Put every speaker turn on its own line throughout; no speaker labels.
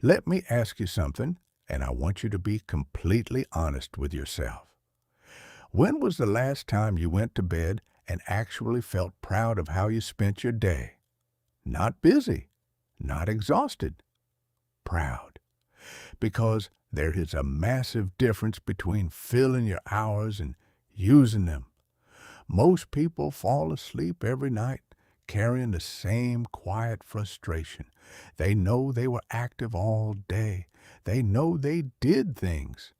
Let me ask you something, and I want you to be completely honest with yourself. When was the last time you went to bed and actually felt proud of how you spent your day? Not busy, not exhausted, proud. Because there is a massive difference between filling your hours and using them. Most people fall asleep every night carrying the same quiet frustration. They know they were active all day. They know they did things.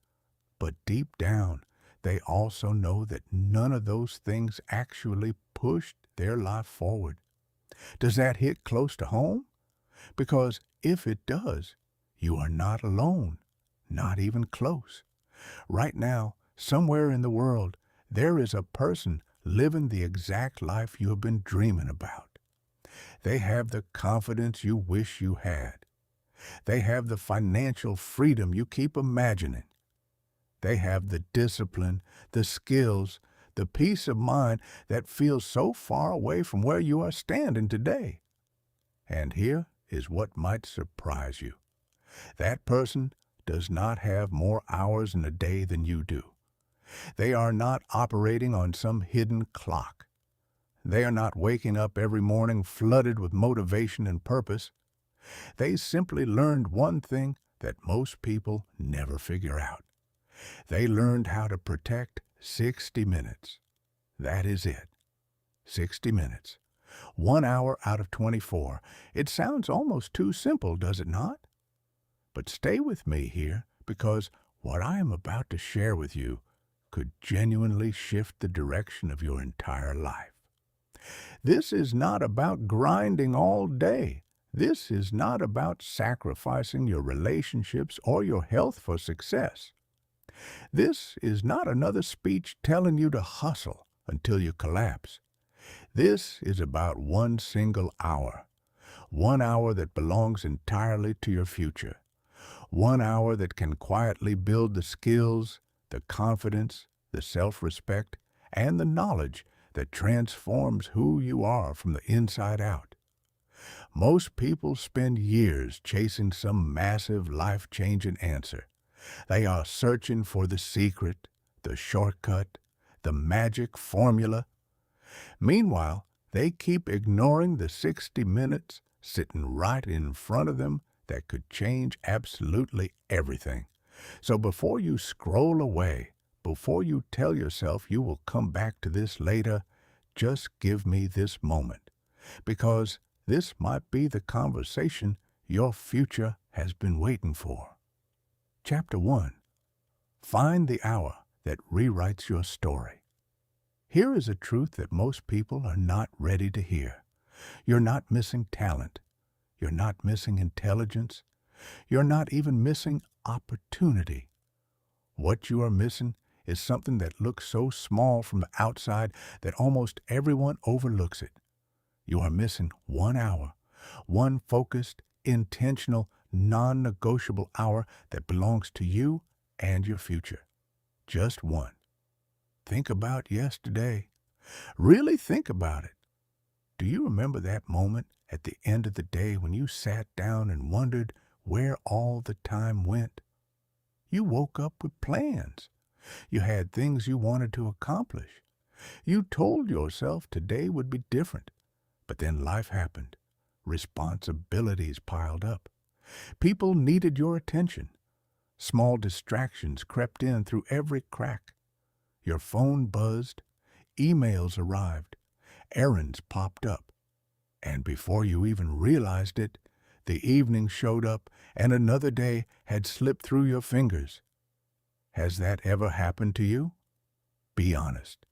But deep down, they also know that none of those things actually pushed their life forward. Does that hit close to home? Because if it does, you are not alone, not even close. Right now, somewhere in the world, there is a person living the exact life you have been dreaming about. They have the confidence you wish you had. They have the financial freedom you keep imagining. They have the discipline, the skills, the peace of mind that feels so far away from where you are standing today. And here is what might surprise you. That person does not have more hours in a day than you do. They are not operating on some hidden clock. They are not waking up every morning flooded with motivation and purpose. They simply learned one thing that most people never figure out. They learned how to protect 60 minutes. That is it. 60 minutes. 1 hour out of 24. It sounds almost too simple, does it not? But stay with me here, because what I am about to share with you could genuinely shift the direction of your entire life. This is not about grinding all day. This is not about sacrificing your relationships or your health for success. This is not another speech telling you to hustle until you collapse. This is about one single hour. 1 hour that belongs entirely to your future. 1 hour that can quietly build the skills, the confidence, the self-respect, and the knowledge that transforms who you are from the inside out. Most people spend years chasing some massive life-changing answer. They are searching for the secret, the shortcut, the magic formula. Meanwhile, they keep ignoring the 60 minutes sitting right in front of them that could change absolutely everything. So before you scroll away, before you tell yourself you will come back to this later, just give me this moment, because this might be the conversation your future has been waiting for. Chapter 1. Find the hour that rewrites your story. Here is a truth that most people are not ready to hear. You're not missing talent. You're not missing intelligence. You're not even missing opportunity. What you are missing is something that looks so small from the outside that almost everyone overlooks it. You are missing 1 hour, one focused, intentional, non-negotiable hour that belongs to you and your future. Just one. Think about yesterday. Really think about it. Do you remember that moment at the end of the day when you sat down and wondered where all the time went? You woke up with plans. You had things you wanted to accomplish. You told yourself today would be different. But then life happened. Responsibilities piled up. People needed your attention. Small distractions crept in through every crack. Your phone buzzed. Emails arrived. Errands popped up. And before you even realized it, the evening showed up and another day had slipped through your fingers. Has that ever happened to you? Be honest,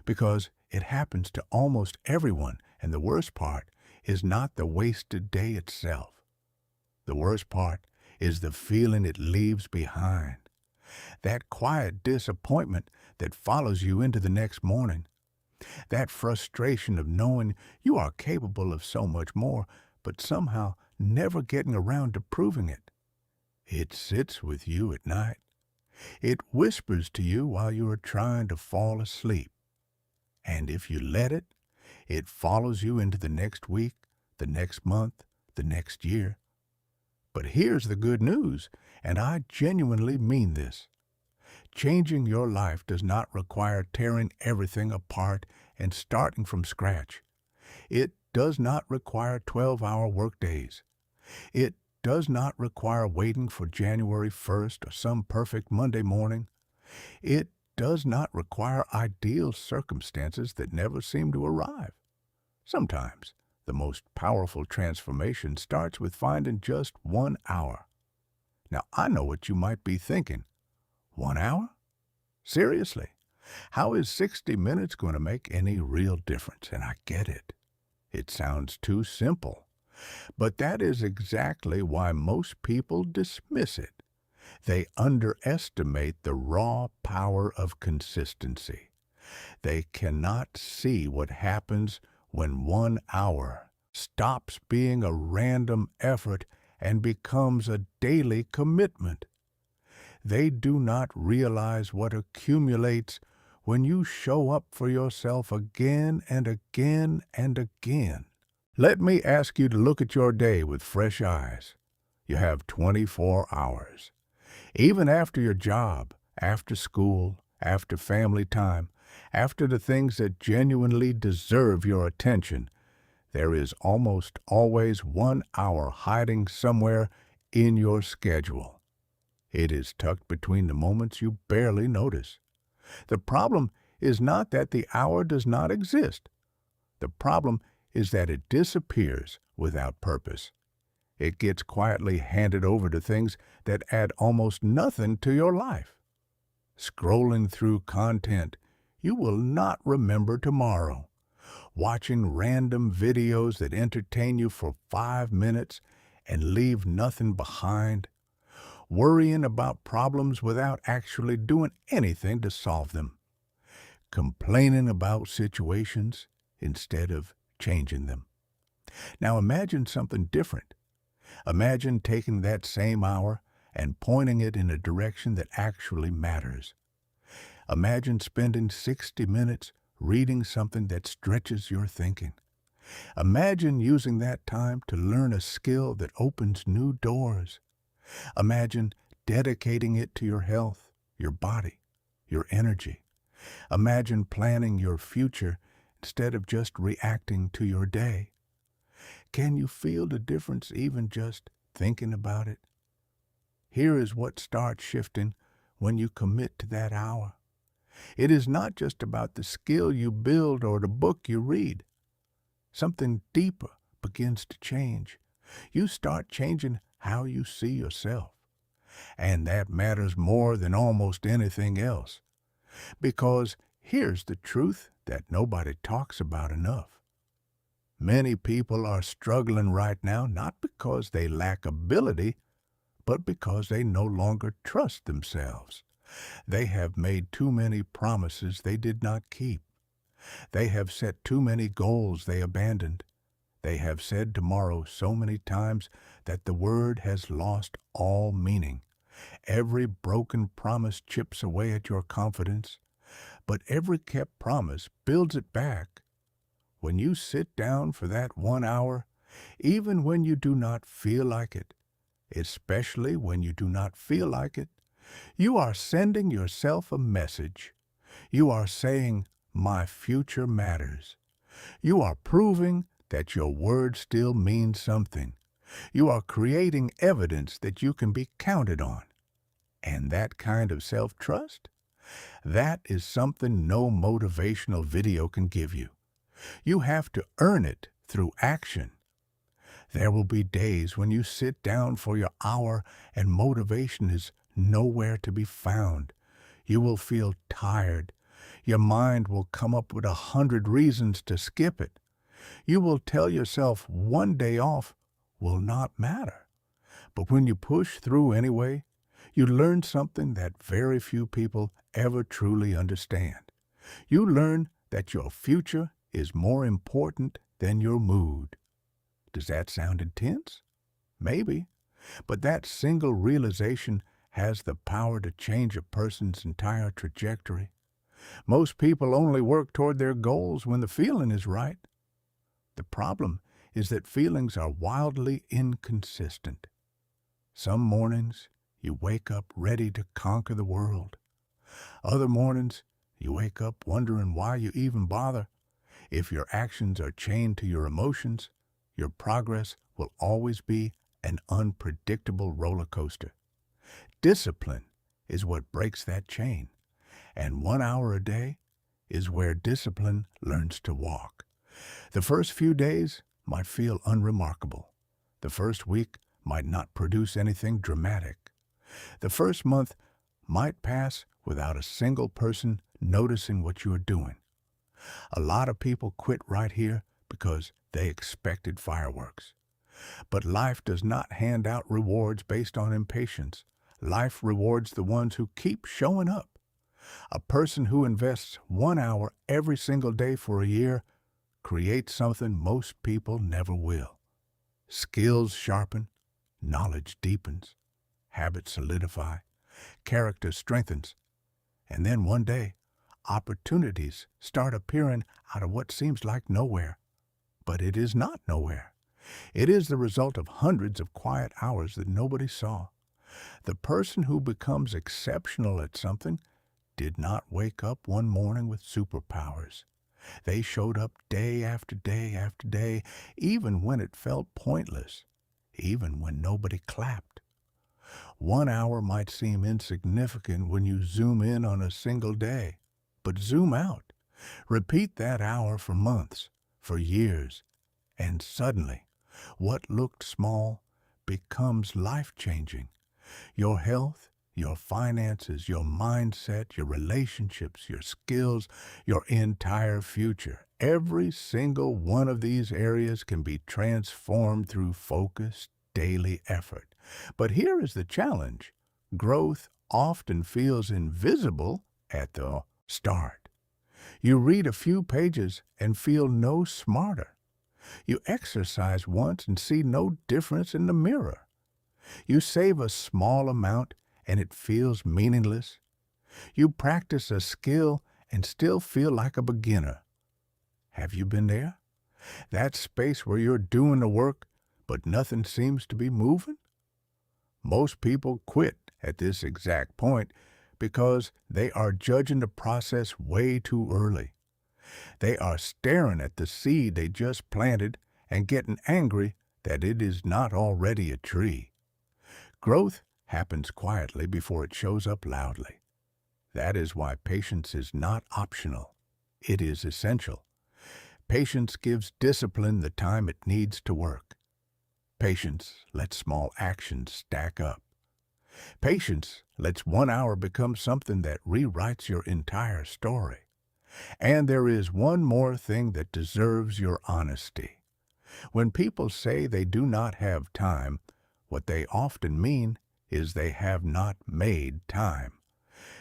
because it happens to almost everyone, and the worst part is not the wasted day itself. The worst part is the feeling it leaves behind. That quiet disappointment that follows you into the next morning. That frustration of knowing you are capable of so much more, but somehow never getting around to proving it. It sits with you at night. It whispers to you while you are trying to fall asleep. And if you let it, it follows you into the next week, the next month, the next year. But here's the good news, and I genuinely mean this. Changing your life does not require tearing everything apart and starting from scratch. It does not require 12-hour workdays. It does not require waiting for January 1st or some perfect Monday morning. It does not require ideal circumstances that never seem to arrive. Sometimes the most powerful transformation starts with finding just 1 hour. Now, I know what you might be thinking. 1 hour? Seriously? How is 60 minutes going to make any real difference? And I get it. It sounds too simple. But that is exactly why most people dismiss it. They underestimate the raw power of consistency. They cannot see what happens when 1 hour stops being a random effort and becomes a daily commitment. They do not realize what accumulates when you show up for yourself again and again and again. Let me ask you to look at your day with fresh eyes. You have 24 hours. Even after your job, after school, after family time, after the things that genuinely deserve your attention, there is almost always 1 hour hiding somewhere in your schedule. It is tucked between the moments you barely notice. The problem is not that the hour does not exist. The problem is that it disappears without purpose. It gets quietly handed over to things that add almost nothing to your life. Scrolling through content you will not remember tomorrow. Watching random videos that entertain you for 5 minutes and leave nothing behind. Worrying about problems without actually doing anything to solve them. Complaining about situations instead of changing them. Now imagine something different. Imagine taking that same hour and pointing it in a direction that actually matters. Imagine spending 60 minutes reading something that stretches your thinking. Imagine using that time to learn a skill that opens new doors. Imagine dedicating it to your health, your body, your energy. Imagine planning your future instead of just reacting to your day. Can you feel the difference even just thinking about it? Here is what starts shifting when you commit to that hour. It is not just about the skill you build or the book you read. Something deeper begins to change. You start changing how you see yourself. And that matters more than almost anything else. Because here's the truth that nobody talks about enough. Many people are struggling right now not because they lack ability, but because they no longer trust themselves. They have made too many promises they did not keep. They have set too many goals they abandoned. They have said tomorrow so many times that the word has lost all meaning. Every broken promise chips away at your confidence, but every kept promise builds it back. When you sit down for that 1 hour, even when you do not feel like it, especially when you do not feel like it, you are sending yourself a message. You are saying, "My future matters." You are proving that your word still means something. You are creating evidence that you can be counted on. And that kind of self-trust? That is something no motivational video can give you. You have to earn it through action. There will be days when you sit down for your hour and motivation is nowhere to be found. You will feel tired. Your mind will come up with 100 reasons to skip it. You will tell yourself one day off will not matter. But when you push through anyway, you learn something that very few people ever truly understand. You learn that your future is more important than your mood. Does that sound intense? Maybe. But that single realization has the power to change a person's entire trajectory. Most people only work toward their goals when the feeling is right. The problem is that feelings are wildly inconsistent. Some mornings, you wake up ready to conquer the world. Other mornings, you wake up wondering why you even bother. If your actions are chained to your emotions, your progress will always be an unpredictable roller coaster. Discipline is what breaks that chain, and 1 hour a day is where discipline learns to walk. The first few days might feel unremarkable. The first week might not produce anything dramatic. The first month might pass without a single person noticing what you are doing. A lot of people quit right here because they expected fireworks. But life does not hand out rewards based on impatience. Life rewards the ones who keep showing up. A person who invests 1 hour every single day for a year creates something most people never will. Skills sharpen, knowledge deepens, habits solidify, character strengthens, and then one day, opportunities start appearing out of what seems like nowhere. But it is not nowhere. It is the result of hundreds of quiet hours that nobody saw. The person who becomes exceptional at something did not wake up one morning with superpowers. They showed up day after day after day, even when it felt pointless, even when nobody clapped. 1 hour might seem insignificant when you zoom in on a single day, but zoom out. Repeat that hour for months, for years, and suddenly, what looked small becomes life-changing. Your health, your finances, your mindset, your relationships, your skills, your entire future. Every single one of these areas can be transformed through focused daily effort. But here is the challenge. Growth often feels invisible at the start. You read a few pages and feel no smarter. You exercise once and see no difference in the mirror. You save a small amount and it feels meaningless. You practice a skill and still feel like a beginner. Have you been there? That space where you're doing the work, but nothing seems to be moving? Most people quit at this exact point because they are judging the process way too early. They are staring at the seed they just planted and getting angry that it is not already a tree. Growth happens quietly before it shows up loudly. That is why patience is not optional. It is essential. Patience gives discipline the time it needs to work. Patience lets small actions stack up. Patience lets 1 hour become something that rewrites your entire story. And there is one more thing that deserves your honesty. When people say they do not have time, what they often mean is they have not made time.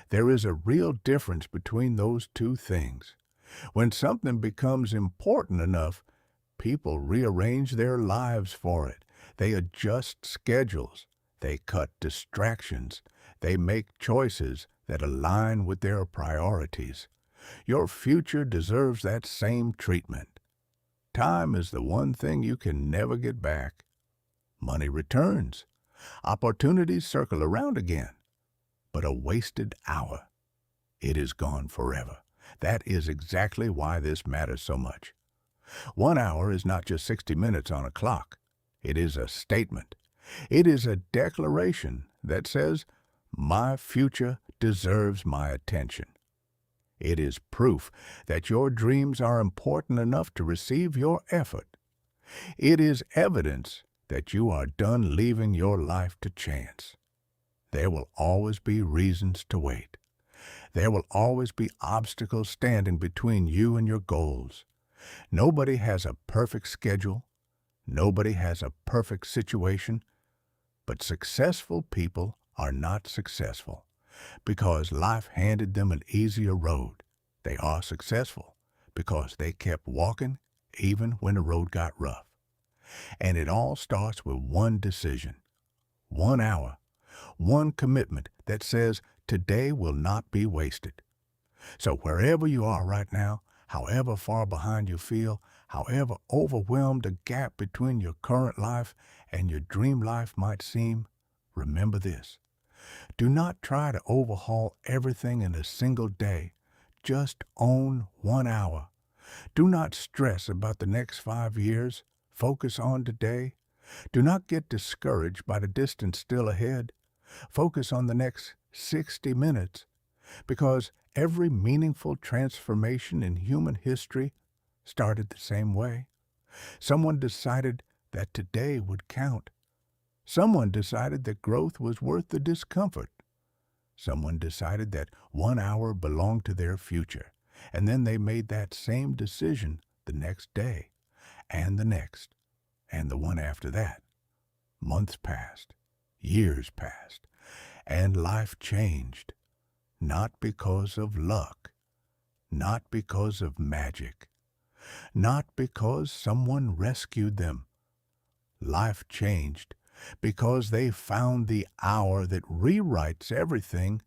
There is a real difference between those two things. When something becomes important enough, people rearrange their lives for it. They adjust schedules. They cut distractions. They make choices that align with their priorities. Your future deserves that same treatment. Time is the one thing you can never get back. Money returns. Opportunities circle around again. But a wasted hour, it is gone forever. That is exactly why this matters so much. 1 hour is not just 60 minutes on a clock. It is a statement. It is a declaration that says, my future deserves my attention. It is proof that your dreams are important enough to receive your effort. It is evidence that you are done leaving your life to chance. There will always be reasons to wait. There will always be obstacles standing between you and your goals. Nobody has a perfect schedule. Nobody has a perfect situation. But successful people are not successful because life handed them an easier road. They are successful because they kept walking even when the road got rough. And it all starts with one decision, 1 hour, one commitment that says today will not be wasted. So wherever you are right now, however far behind you feel, however overwhelmed the gap between your current life and your dream life might seem, remember this. Do not try to overhaul everything in a single day. Just own 1 hour. Do not stress about the next 5 years. Focus on today. Do not get discouraged by the distance still ahead. Focus on the next 60 minutes, because every meaningful transformation in human history started the same way. Someone decided that today would count. Someone decided that growth was worth the discomfort. Someone decided that 1 hour belonged to their future, and then they made that same decision the next day, and the next, and the one after that. Months passed, years passed, and life changed. Not because of luck, not because of magic, not because someone rescued them. Life changed because they found the hour that rewrites everything,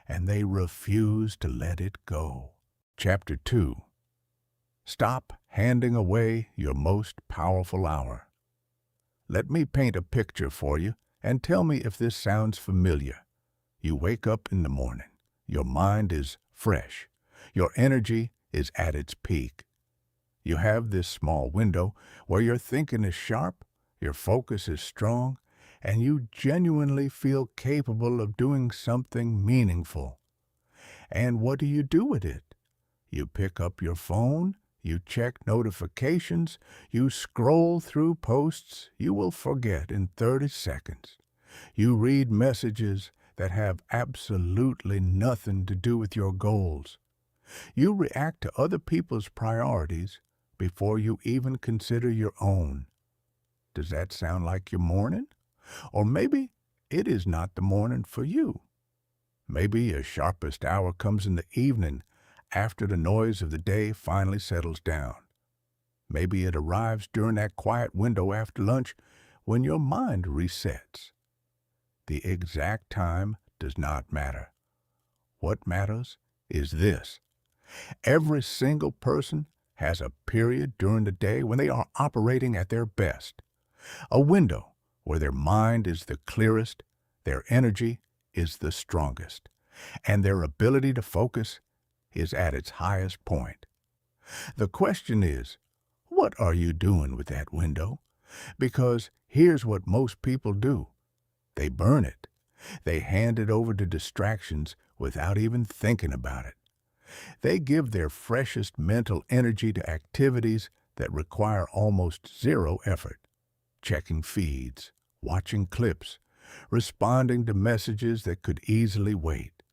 and they refused to let it go. Chapter 2. Stop handing away your most powerful hour. Let me paint a picture for you and tell me if this sounds familiar. You wake up in the morning. Your mind is fresh. Your energy is at its peak. You have this small window where your thinking is sharp, your focus is strong, and you genuinely feel capable of doing something meaningful. And what do you do with it? You pick up your phone, you check notifications, you scroll through posts you will forget in 30 seconds. You read messages that have absolutely nothing to do with your goals. You react to other people's priorities before you even consider your own. Does that sound like your morning? Or maybe it is not the morning for you. Maybe your sharpest hour comes in the evening after the noise of the day finally settles down. Maybe it arrives during that quiet window after lunch when your mind resets. The exact time does not matter. What matters is this. Every single person has a period during the day when they are operating at their best. A window where their mind is the clearest, their energy is the strongest, and their ability to focus is at its highest point. The question is, what are you doing with that window? Because here's what most people do. They burn it. They hand it over to distractions without even thinking about it. They give their freshest mental energy to activities that require almost zero effort. Checking feeds, watching clips, responding to messages that could easily wait,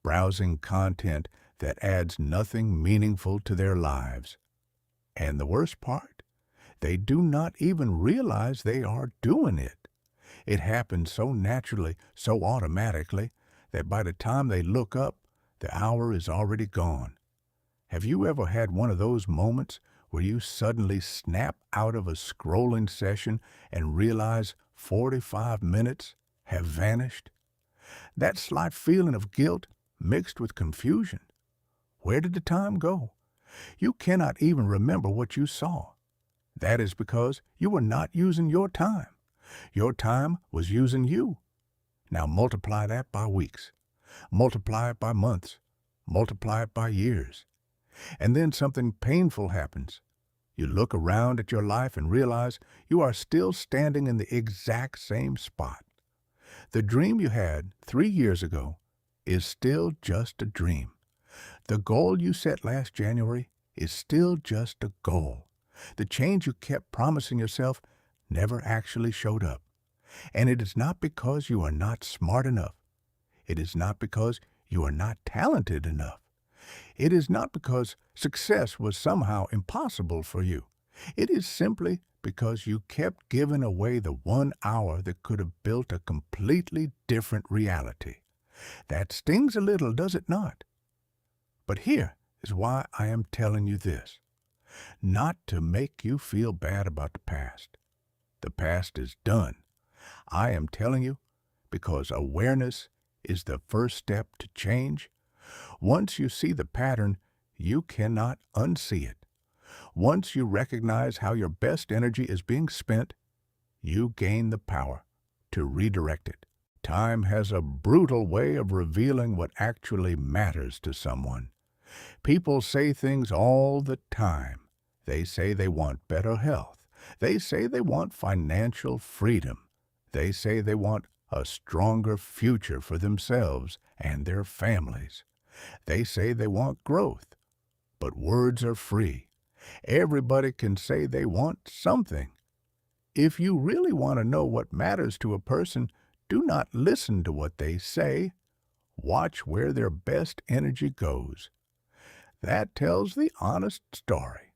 browsing content that adds nothing meaningful to their lives. And the worst part, they do not even realize they are doing it. It happens so naturally, so automatically, that by the time they look up, the hour is already gone. Have you ever had one of those moments where you suddenly snap out of a scrolling session and realize 45 minutes have vanished? That slight feeling of guilt mixed with confusion. Where did the time go? You cannot even remember what you saw. That is because you were not using your time. Your time was using you. Now multiply that by weeks. Multiply it by months. Multiply it by years. And then something painful happens. You look around at your life and realize you are still standing in the exact same spot. The dream you had 3 years ago is still just a dream. The goal you set last January is still just a goal. The change you kept promising yourself never actually showed up. And it is not because you are not smart enough. It is not because you are not talented enough. It is not because success was somehow impossible for you. It is simply because you kept giving away the 1 hour that could have built a completely different reality. That stings a little, does it not? But here is why I am telling you this. Not to make you feel bad about the past. The past is done. I am telling you because awareness is the first step to change. Once you see the pattern, you cannot unsee it. Once you recognize how your best energy is being spent, you gain the power to redirect it. Time has a brutal way of revealing what actually matters to someone. People say things all the time. They say they want better health. They say they want financial freedom. They say they want a stronger future for themselves and their families. They say they want growth. But words are free. Everybody can say they want something. If you really want to know what matters to a person, do not listen to what they say. Watch where their best energy goes. That tells the honest story.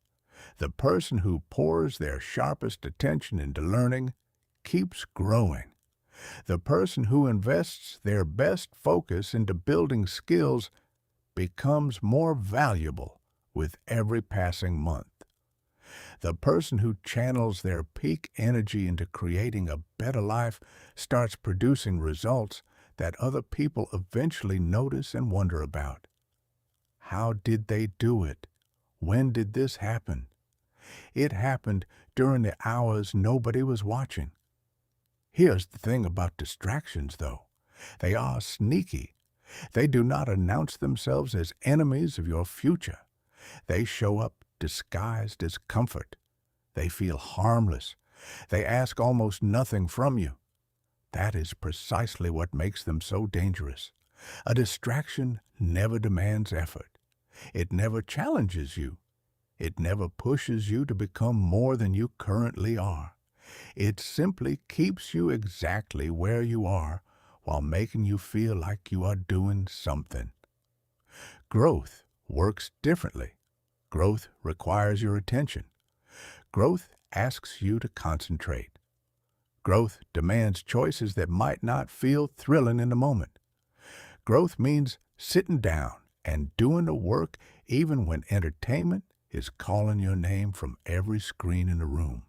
The person who pours their sharpest attention into learning keeps growing. The person who invests their best focus into building skills becomes more valuable with every passing month. The person who channels their peak energy into creating a better life starts producing results that other people eventually notice and wonder about. How did they do it? When did this happen? It happened during the hours nobody was watching. Here's the thing about distractions, though. They are sneaky. They do not announce themselves as enemies of your future. They show up disguised as comfort. They feel harmless. They ask almost nothing from you. That is precisely what makes them so dangerous. A distraction never demands effort. It never challenges you. It never pushes you to become more than you currently are. It simply keeps you exactly where you are while making you feel like you are doing something. Growth works differently. Growth requires your attention. Growth asks you to concentrate. Growth demands choices that might not feel thrilling in the moment. Growth means sitting down and doing the work even when entertainment is calling your name from every screen in the room.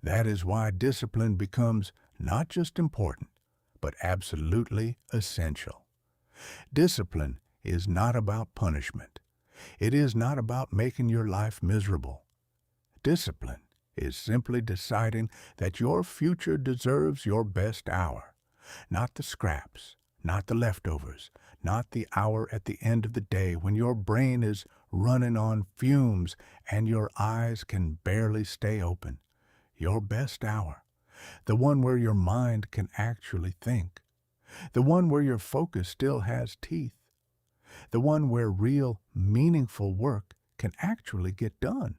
That is why discipline becomes not just important, but absolutely essential. Discipline is not about punishment. It is not about making your life miserable. Discipline is simply deciding that your future deserves your best hour, not the scraps, not the leftovers, not the hour at the end of the day when your brain is running on fumes and your eyes can barely stay open. Your best hour, the one where your mind can actually think, the one where your focus still has teeth, the one where real, meaningful work can actually get done.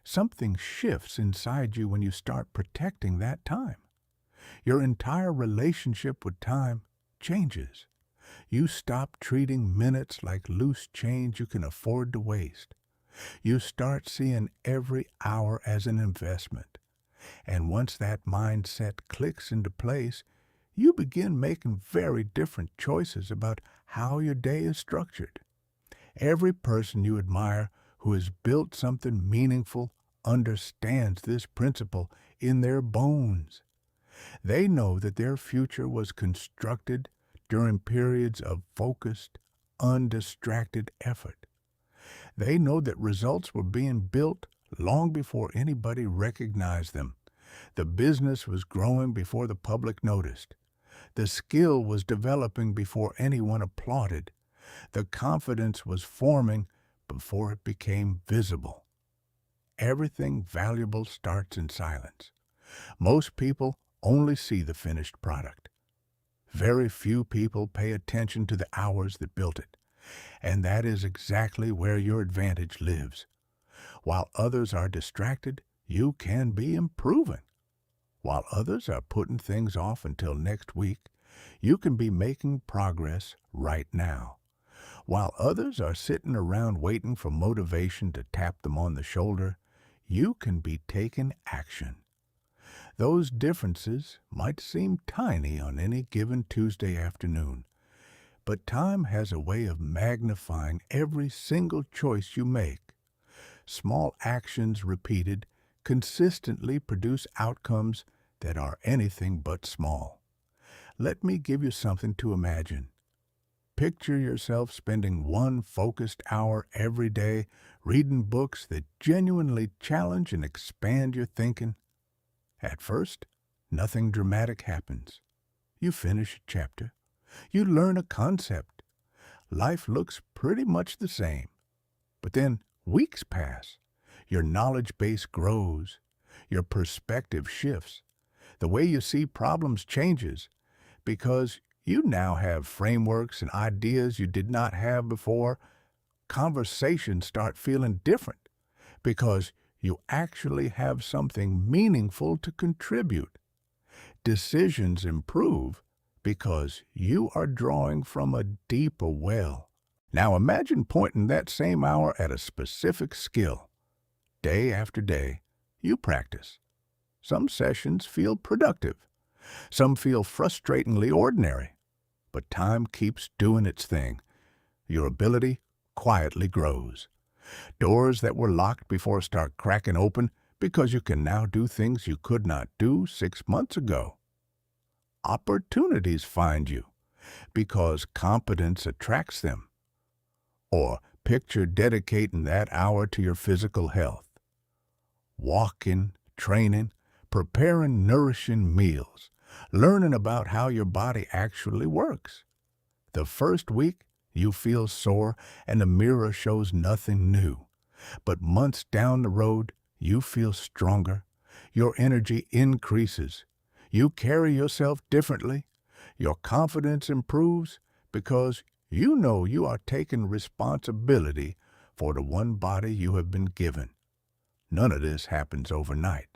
Something shifts inside you when you start protecting that time. Your entire relationship with time changes. You stop treating minutes like loose change you can afford to waste. You start seeing every hour as an investment. And once that mindset clicks into place, you begin making very different choices about how your day is structured. Every person you admire who has built something meaningful understands this principle in their bones. They know that their future was constructed during periods of focused, undistracted effort. They know that results were being built long before anybody recognized them. The business was growing before the public noticed. The skill was developing before anyone applauded. The confidence was forming before it became visible. Everything valuable starts in silence. Most people only see the finished product. Very few people pay attention to the hours that built it. And that is exactly where your advantage lives. While others are distracted, you can be improving. While others are putting things off until next week, you can be making progress right now. While others are sitting around waiting for motivation to tap them on the shoulder, you can be taking action. Those differences might seem tiny on any given Tuesday afternoon, but time has a way of magnifying every single choice you make. Small actions repeated consistently produce outcomes that are anything but small. Let me give you something to imagine. Picture yourself spending one focused hour every day reading books that genuinely challenge and expand your thinking. At first, nothing dramatic happens. You finish a chapter. You learn a concept. Life looks pretty much the same. But then weeks pass. Your knowledge base grows. Your perspective shifts. The way you see problems changes because you now have frameworks and ideas you did not have before. Conversations start feeling different because you actually have something meaningful to contribute. Decisions improve because you are drawing from a deeper well. Now imagine pointing that same hour at a specific skill. Day after day, you practice. Some sessions feel productive. Some feel frustratingly ordinary. But time keeps doing its thing. Your ability quietly grows. Doors that were locked before start cracking open because you can now do things you could not do 6 months ago. Opportunities find you because competence attracts them. Or picture dedicating that hour to your physical health. Walking, training, preparing nourishing meals, learning about how your body actually works. The first week, you feel sore and the mirror shows nothing new. But months down the road, you feel stronger. Your energy increases. You carry yourself differently. Your confidence improves because you know you are taking responsibility for the one body you have been given. None of this happens overnight.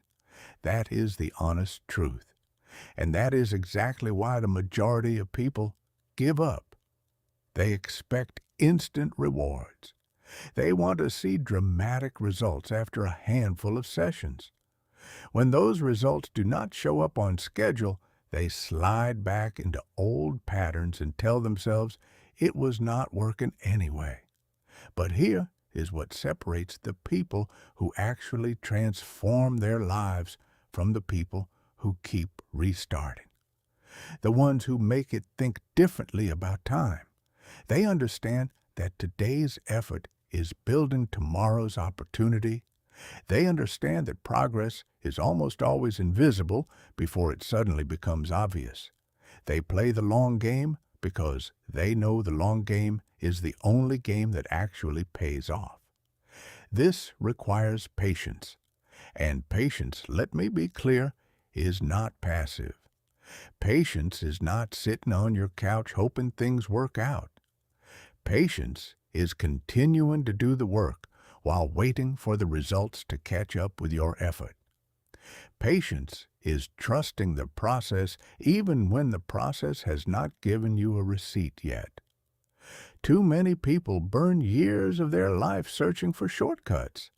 That is the honest truth. And that is exactly why the majority of people give up. They expect instant rewards. They want to see dramatic results after a handful of sessions. When those results do not show up on schedule, they slide back into old patterns and tell themselves it was not working anyway. But here is what separates the people who actually transform their lives from the people who keep restarting. The ones who make it think differently about time. They understand that today's effort is building tomorrow's opportunity. They understand that progress is almost always invisible before it suddenly becomes obvious. They play the long game because they know the long game is the only game that actually pays off. This requires patience. And patience, let me be clear, is not passive. Patience is not sitting on your couch hoping things work out. Patience is continuing to do the work while waiting for the results to catch up with your effort. Patience is trusting the process even when the process has not given you a receipt yet. Too many people burn years of their life searching for shortcuts.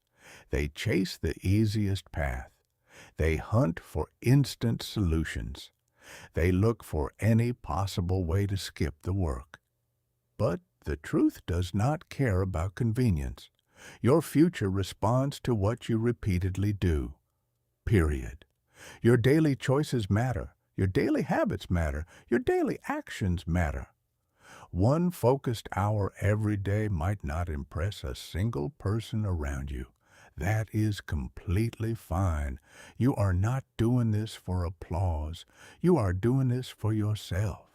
They chase the easiest path. They hunt for instant solutions. They look for any possible way to skip the work. But the truth does not care about convenience. Your future responds to what you repeatedly do. Period. Your daily choices matter. Your daily habits matter. Your daily actions matter. One focused hour every day might not impress a single person around you. That is completely fine. You are not doing this for applause. You are doing this for yourself.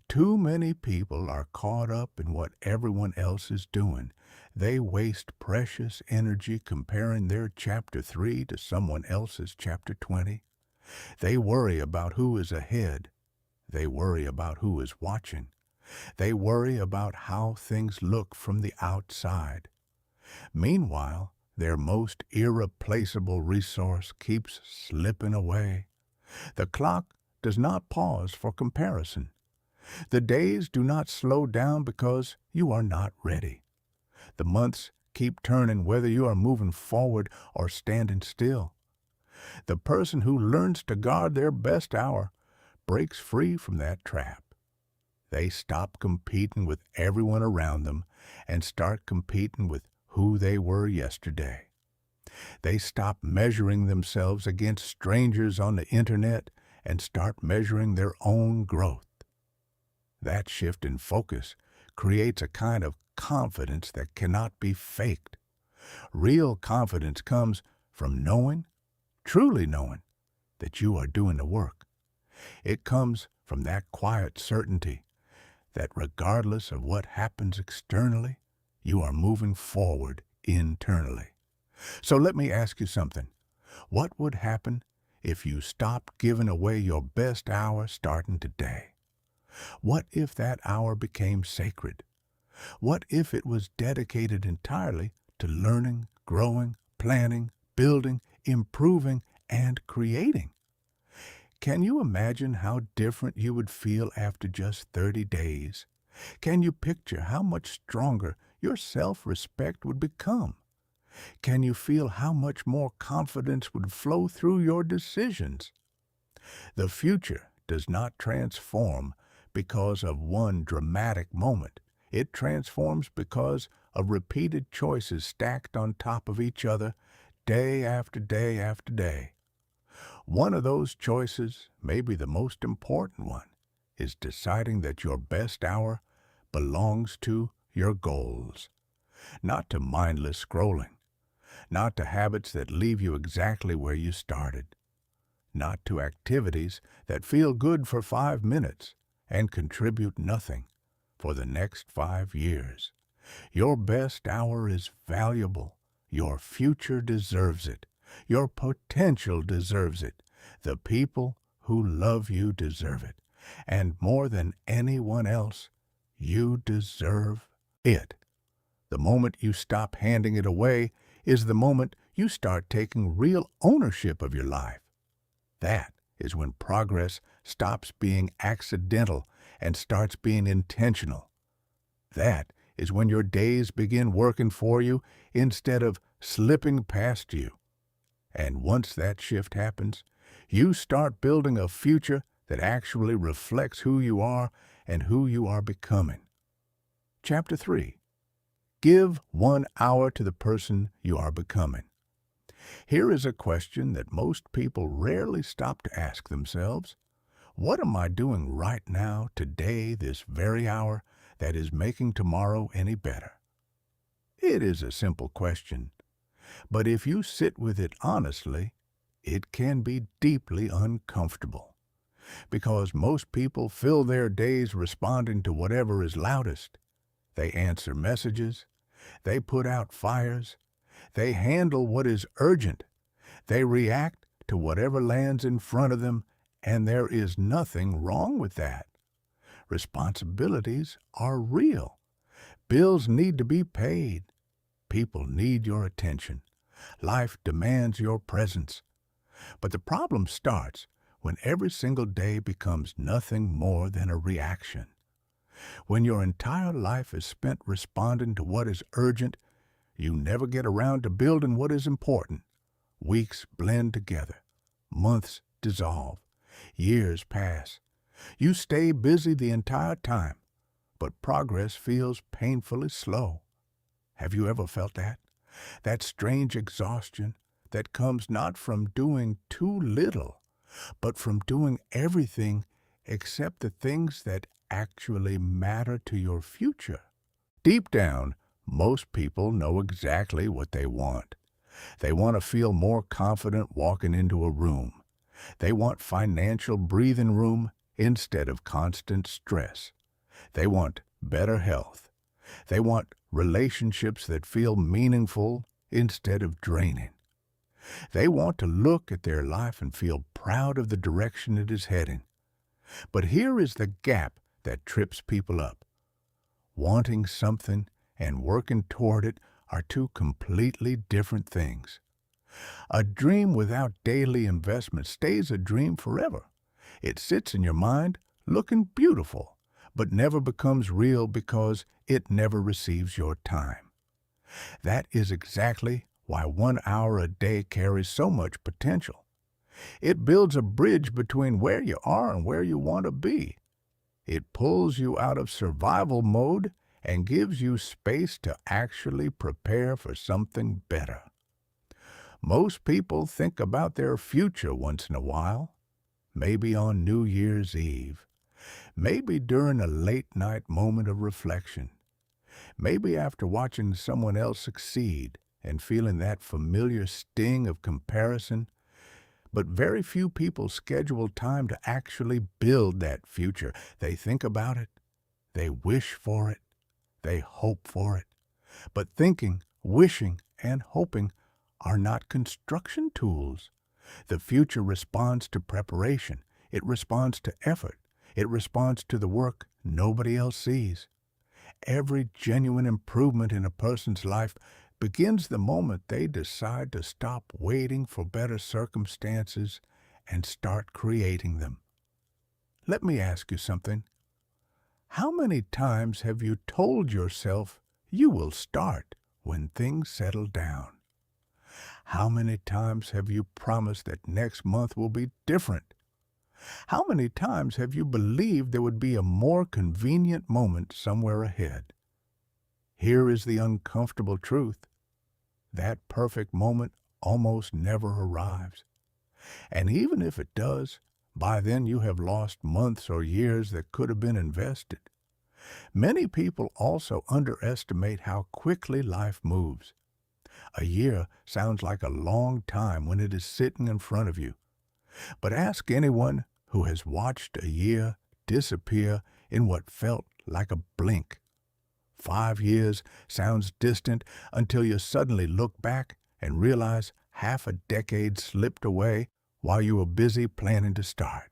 Too many people are caught up in what everyone else is doing. They waste precious energy comparing their chapter 3 to someone else's chapter 20. They worry about who is ahead. They worry about who is watching. They worry about how things look from the outside. Meanwhile, their most irreplaceable resource keeps slipping away. The clock does not pause for comparison. The days do not slow down because you are not ready. The months keep turning whether you are moving forward or standing still. The person who learns to guard their best hour breaks free from that trap. They stop competing with everyone around them and start competing with who they were yesterday. They stop measuring themselves against strangers on the internet and start measuring their own growth. That shift in focus creates a kind of confidence that cannot be faked. Real confidence comes from knowing, truly knowing, that you are doing the work. It comes from that quiet certainty that regardless of what happens externally, you are moving forward internally. So let me ask you something. What would happen if you stopped giving away your best hour starting today? What if that hour became sacred? What if it was dedicated entirely to learning, growing, planning, building, improving, and creating? Can you imagine how different you would feel after just 30 days? Can you picture how much stronger your self-respect would become? Can you feel how much more confidence would flow through your decisions? The future does not transform because of one dramatic moment. It transforms because of repeated choices stacked on top of each other, day after day after day. One of those choices, maybe the most important one, is deciding that your best hour belongs to your goals, not to mindless scrolling, not to habits that leave you exactly where you started, not to activities that feel good for 5 minutes and contribute nothing for the next 5 years. Your best hour is valuable. Your future deserves it. Your potential deserves it. The people who love you deserve it. And more than anyone else, you deserve it. The moment you stop handing it away is the moment you start taking real ownership of your life. That is when progress stops being accidental and starts being intentional. That is when your days begin working for you instead of slipping past you. And once that shift happens, you start building a future that actually reflects who you are and who you are becoming. Chapter 3. Give 1 hour to the person you are becoming. Here is a question that most people rarely stop to ask themselves. What am I doing right now, today, this very hour, that is making tomorrow any better? It is a simple question, but if you sit with it honestly, it can be deeply uncomfortable, because most people fill their days responding to whatever is loudest. They answer messages, they put out fires, they handle what is urgent, they react to whatever lands in front of them, and there is nothing wrong with that. Responsibilities are real. Bills need to be paid. People need your attention. Life demands your presence. But the problem starts when every single day becomes nothing more than a reaction. When your entire life is spent responding to what is urgent, you never get around to building what is important. Weeks blend together. Months dissolve. Years pass. You stay busy the entire time, but progress feels painfully slow. Have you ever felt that? That strange exhaustion that comes not from doing too little, but from doing everything except the things that actually matter to your future. Deep down, most people know exactly what they want. They want to feel more confident walking into a room. They want financial breathing room instead of constant stress. They want better health. They want relationships that feel meaningful instead of draining. They want to look at their life and feel proud of the direction it is heading. But here is the gap that trips people up. Wanting something and working toward it are two completely different things. A dream without daily investment stays a dream forever. It sits in your mind looking beautiful, but never becomes real because it never receives your time. That is exactly why 1 hour a day carries so much potential. It builds a bridge between where you are and where you want to be. It pulls you out of survival mode and gives you space to actually prepare for something better. Most people think about their future once in a while, maybe on New Year's Eve, maybe during a late-night moment of reflection, maybe after watching someone else succeed and feeling that familiar sting of comparison. But very few people schedule time to actually build that future. They think about it, they wish for it, they hope for it. But thinking, wishing, and hoping are not construction tools. The future responds to preparation. It responds to effort. It responds to the work nobody else sees. Every genuine improvement in a person's life begins the moment they decide to stop waiting for better circumstances and start creating them. Let me ask you something. How many times have you told yourself you will start when things settle down? How many times have you promised that next month will be different? How many times have you believed there would be a more convenient moment somewhere ahead? Here is the uncomfortable truth. That perfect moment almost never arrives. And even if it does, by then you have lost months or years that could have been invested. Many people also underestimate how quickly life moves. A year sounds like a long time when it is sitting in front of you. But ask anyone who has watched a year disappear in what felt like a blink. 5 years sounds distant until you suddenly look back and realize half a decade slipped away while you were busy planning to start.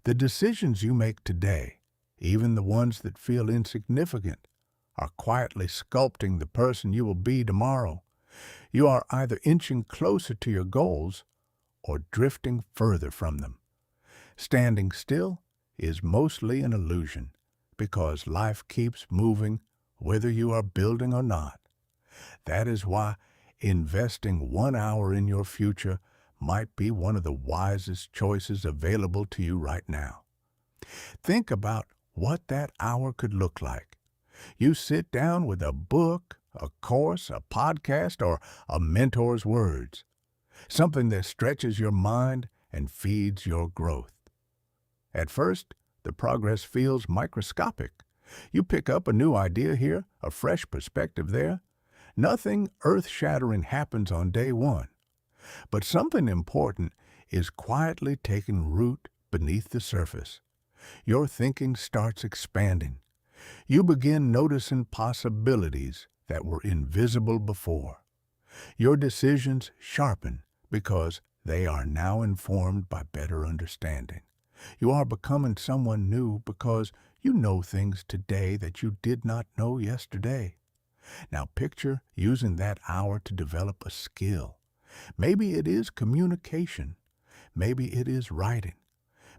The decisions you make today, even the ones that feel insignificant, are quietly sculpting the person you will be tomorrow. You are either inching closer to your goals or drifting further from them. Standing still is mostly an illusion because life keeps moving whether you are building or not. That is why investing 1 hour in your future might be one of the wisest choices available to you right now. Think about what that hour could look like. You sit down with a book, a course, a podcast, or a mentor's words, something that stretches your mind and feeds your growth. At first, the progress feels microscopic. You pick up a new idea here, a fresh perspective there. Nothing earth-shattering happens on day one. But something important is quietly taking root beneath the surface. Your thinking starts expanding. You begin noticing possibilities that were invisible before. Your decisions sharpen because they are now informed by better understanding. You are becoming someone new because you know things today that you did not know yesterday. Now picture using that hour to develop a skill. Maybe it is communication. Maybe it is writing.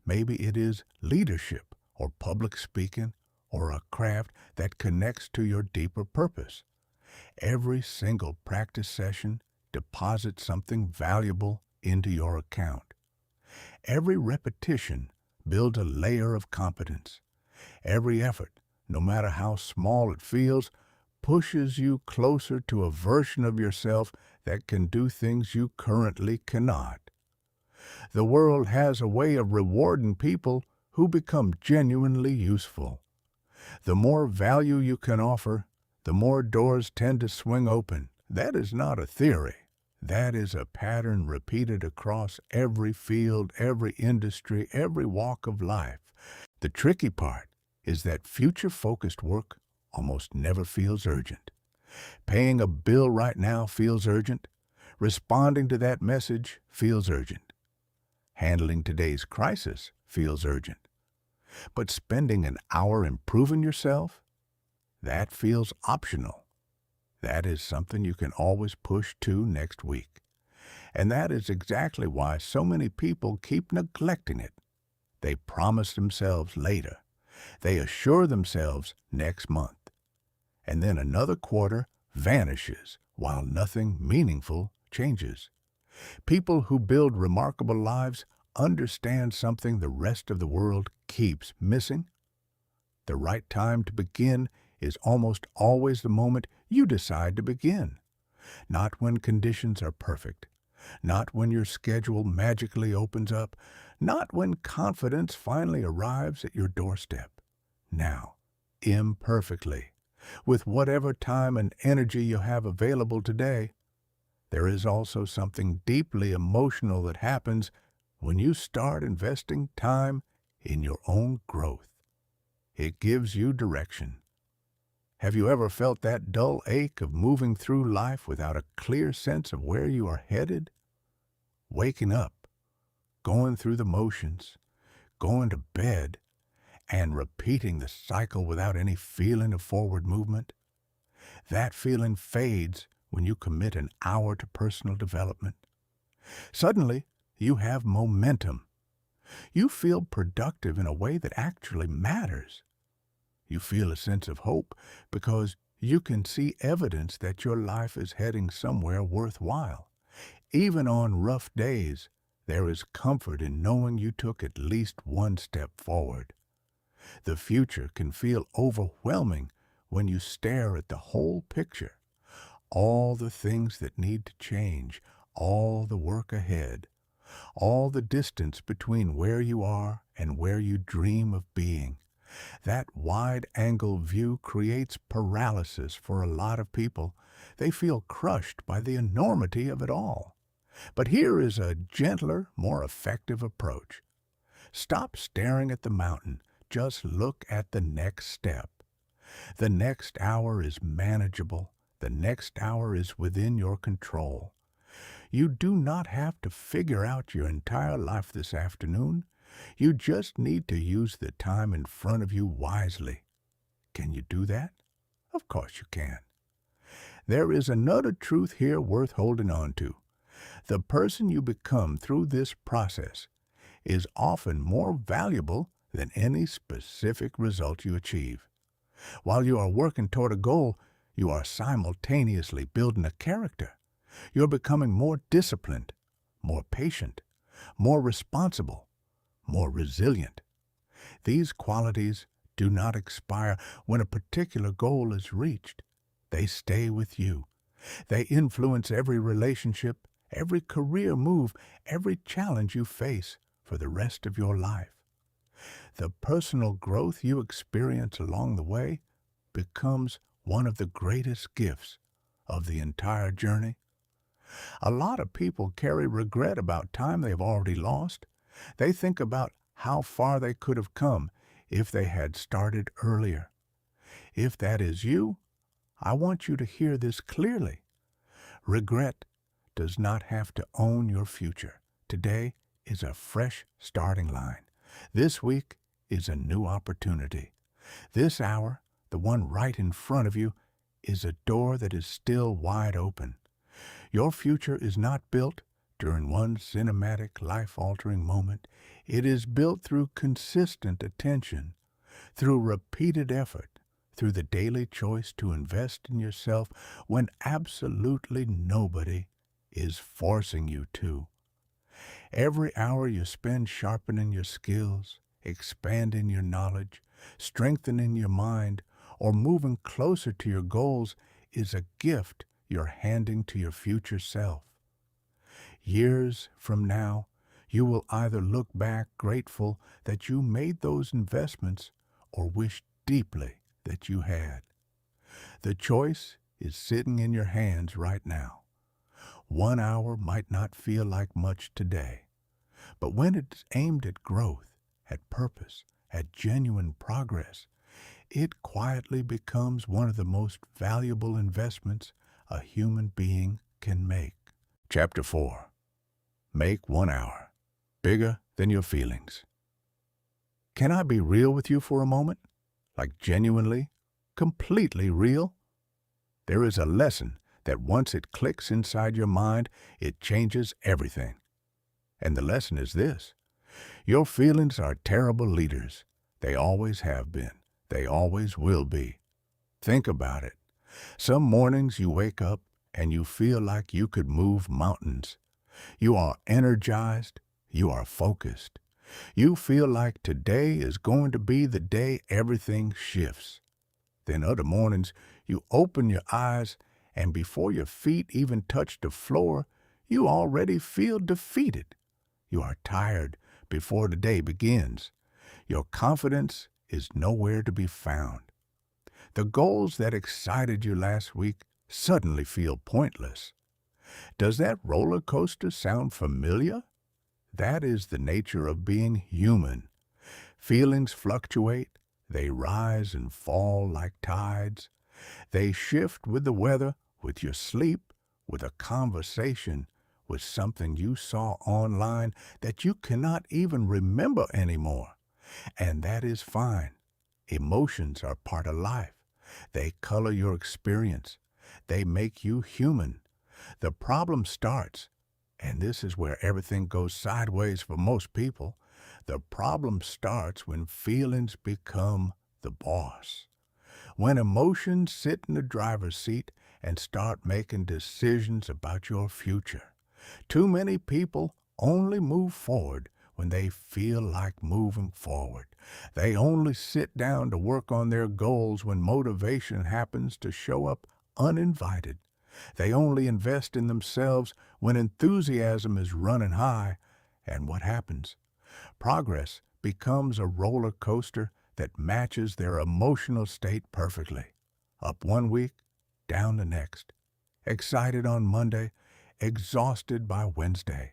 Maybe it is leadership or public speaking or a craft that connects to your deeper purpose. Every single practice session deposits something valuable into your account. Every repetition builds a layer of competence. Every effort, no matter how small it feels, pushes you closer to a version of yourself that can do things you currently cannot. The world has a way of rewarding people who become genuinely useful. The more value you can offer, the more doors tend to swing open. That is not a theory. That is a pattern repeated across every field, every industry, every walk of life. The tricky part is that future-focused work almost never feels urgent. Paying a bill right now feels urgent. Responding to that message feels urgent. Handling today's crisis feels urgent. But spending an hour improving yourself, that feels optional. That is something you can always push to next week. And that is exactly why so many people keep neglecting it. They promise themselves later. They assure themselves next month. And then another quarter vanishes while nothing meaningful changes. People who build remarkable lives understand something the rest of the world keeps missing. The right time to begin is almost always the moment you decide to begin. Not when conditions are perfect. Not when your schedule magically opens up. Not when confidence finally arrives at your doorstep. Now, imperfectly, with whatever time and energy you have available today. there is also something deeply emotional that happens when you start investing time in your own growth. It gives you direction. Have you ever felt that dull ache of moving through life without a clear sense of where you are headed? Waking up, going through the motions, going to bed, and repeating the cycle without any feeling of forward movement? That feeling fades when you commit an hour to personal development. Suddenly, you have momentum. You feel productive in a way that actually matters. You feel a sense of hope because you can see evidence that your life is heading somewhere worthwhile. Even on rough days, there is comfort in knowing you took at least one step forward. The future can feel overwhelming when you stare at the whole picture, all the things that need to change, all the work ahead, all the distance between where you are and where you dream of being. That wide-angle view creates paralysis for a lot of people. They feel crushed by the enormity of it all. But here is a gentler, more effective approach. Stop staring at the mountain. Just look at the next step. The next hour is manageable. The next hour is within your control. You do not have to figure out your entire life this afternoon. You just need to use the time in front of you wisely. Can you do that? Of course you can. There is another truth here worth holding on to. The person you become through this process is often more valuable than any specific result you achieve. While you are working toward a goal, you are simultaneously building a character. You're becoming more disciplined, more patient, more responsible, more resilient. These qualities do not expire when a particular goal is reached. They stay with you. They influence every relationship, every career move, every challenge you face for the rest of your life. The personal growth you experience along the way becomes one of the greatest gifts of the entire journey. A lot of people carry regret about time they've already lost. They think about how far they could have come if they had started earlier. If that is you, I want you to hear this clearly. Regret does not have to own your future. Today is a fresh starting line. This week is a new opportunity. This hour, the one right in front of you, is a door that is still wide open. Your future is not built during one cinematic, life-altering moment. It is built through consistent attention, through repeated effort, through the daily choice to invest in yourself when absolutely nobody is forcing you to. Every hour you spend sharpening your skills, expanding your knowledge, strengthening your mind, or moving closer to your goals is a gift you're handing to your future self. Years from now, you will either look back grateful that you made those investments or wish deeply that you had. The choice is sitting in your hands right now. 1 hour might not feel like much today, but when it's aimed at growth, at purpose, at genuine progress, it quietly becomes one of the most valuable investments a human being can make. Chapter 4. Make 1 hour bigger than your feelings. Can I be real with you for a moment? Like genuinely, completely real? There is a lesson that once it clicks inside your mind, it changes everything. And the lesson is this: your feelings are terrible leaders. They always have been. They always will be. Think about it. Some mornings you wake up and you feel like you could move mountains. You are energized. You are focused. You feel like today is going to be the day everything shifts. Then other mornings you open your eyes and before your feet even touch the floor, you already feel defeated. You are tired before the day begins. Your confidence is nowhere to be found. The goals that excited you last week suddenly feel pointless. Does that roller coaster sound familiar? That is the nature of being human. Feelings fluctuate. They rise and fall like tides. They shift with the weather, with your sleep, with a conversation, with something you saw online that you cannot even remember anymore. And that is fine. Emotions are part of life. They color your experience. They make you human. The problem starts, and this is where everything goes sideways for most people. The problem starts when feelings become the boss. When emotions sit in the driver's seat and start making decisions about your future. Too many people only move forward when they feel like moving forward. They only sit down to work on their goals when motivation happens to show up uninvited. They only invest in themselves when enthusiasm is running high. And what happens? Progress becomes a roller coaster that matches their emotional state perfectly. Up one week, down the next. Excited on Monday, exhausted by Wednesday.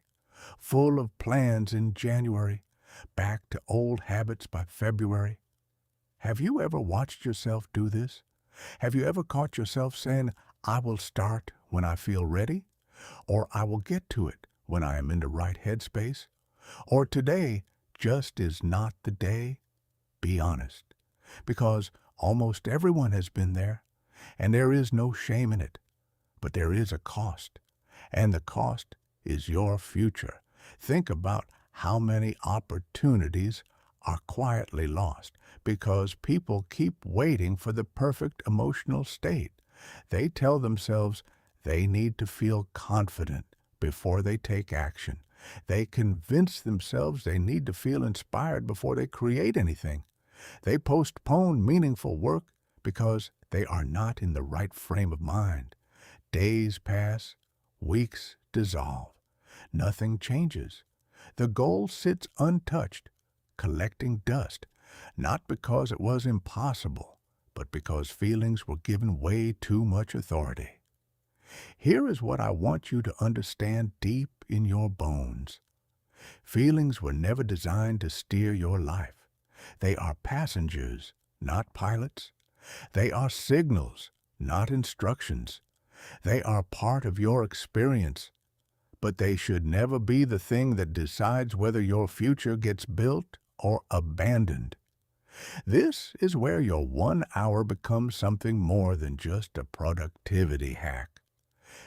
Full of plans in January, back to old habits by February. Have you ever watched yourself do this? Have you ever caught yourself saying, I will start when I feel ready? Or I will get to it when I am in the right headspace? Or today just is not the day? Be honest, because almost everyone has been there, and there is no shame in it. But there is a cost, and the cost is your future. Think about how many opportunities are quietly lost because people keep waiting for the perfect emotional state. They tell themselves they need to feel confident before they take action. They convince themselves they need to feel inspired before they create anything. They postpone meaningful work because they are not in the right frame of mind. Days pass, weeks dissolve. Nothing changes. The goal sits untouched, collecting dust, not because it was impossible, but because feelings were given way too much authority. Here is what I want you to understand deep in your bones. Feelings were never designed to steer your life. They are passengers, not pilots. They are signals, not instructions. They are part of your experience, but they should never be the thing that decides whether your future gets built or abandoned. This is where your 1 hour becomes something more than just a productivity hack.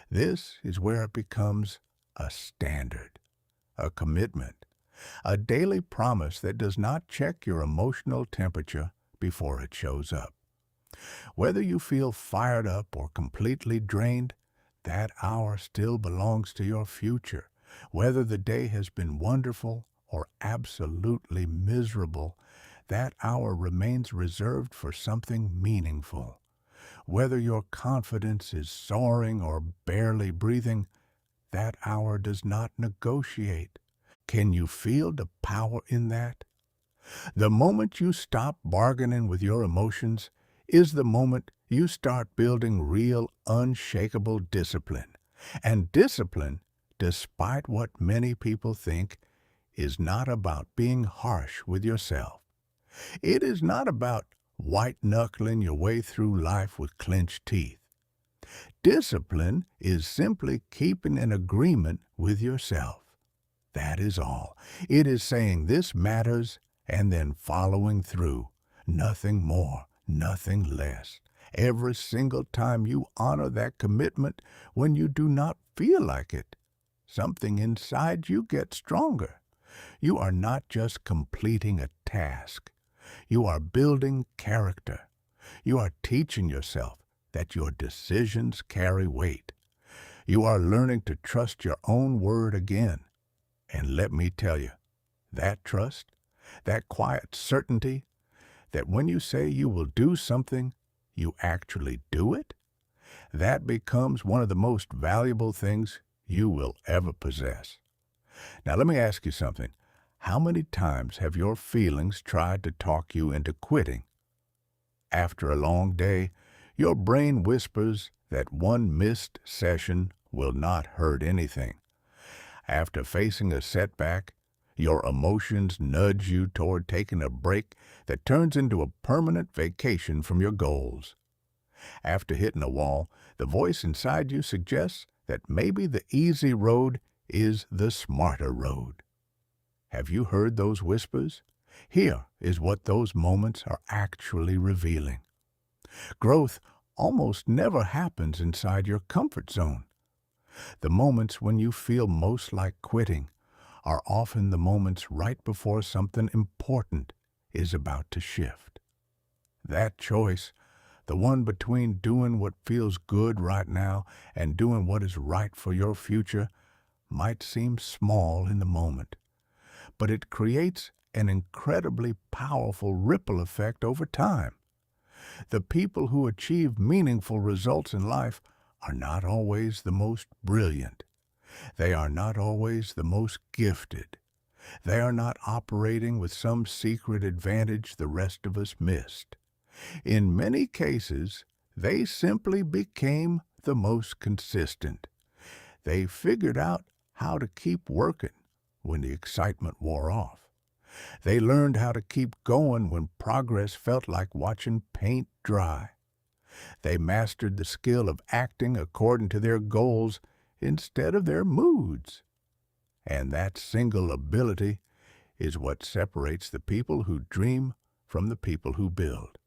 This is where it becomes a standard, a commitment, a daily promise that does not check your emotional temperature before it shows up. Whether you feel fired up or completely drained, that hour still belongs to your future. Whether the day has been wonderful or absolutely miserable, that hour remains reserved for something meaningful. Whether your confidence is soaring or barely breathing, that hour does not negotiate. Can you feel the power in that? The moment you stop bargaining with your emotions is the moment you start building real, unshakable discipline. And discipline, despite what many people think, is not about being harsh with yourself. It is not about white-knuckling your way through life with clenched teeth. Discipline is simply keeping an agreement with yourself. That is all. It is saying this matters and then following through. Nothing more, nothing less. Every single time you honor that commitment when you do not feel like it, something inside you gets stronger. You are not just completing a task. You are building character. You are teaching yourself that your decisions carry weight. You are learning to trust your own word again. And let me tell you, that trust, that quiet certainty, that when you say you will do something, you actually do it, that becomes one of the most valuable things you will ever possess. Now let me ask you something. How many times have your feelings tried to talk you into quitting? After a long day, your brain whispers that one missed session will not hurt anything. After facing a setback, your emotions nudge you toward taking a break that turns into a permanent vacation from your goals. After hitting a wall, the voice inside you suggests that maybe the easy road is the smarter road. Have you heard those whispers? Here is what those moments are actually revealing. Growth almost never happens inside your comfort zone. The moments when you feel most like quitting are often the moments right before something important is about to shift. That choice, the one between doing what feels good right now and doing what is right for your future, might seem small in the moment, but it creates an incredibly powerful ripple effect over time. The people who achieve meaningful results in life are not always the most brilliant. They are not always the most gifted. They are not operating with some secret advantage the rest of us missed. In many cases, they simply became the most consistent. They figured out how to keep working when the excitement wore off. They learned how to keep going when progress felt like watching paint dry. They mastered the skill of acting according to their goals instead of their moods. And that single ability is what separates the people who dream from the people who build.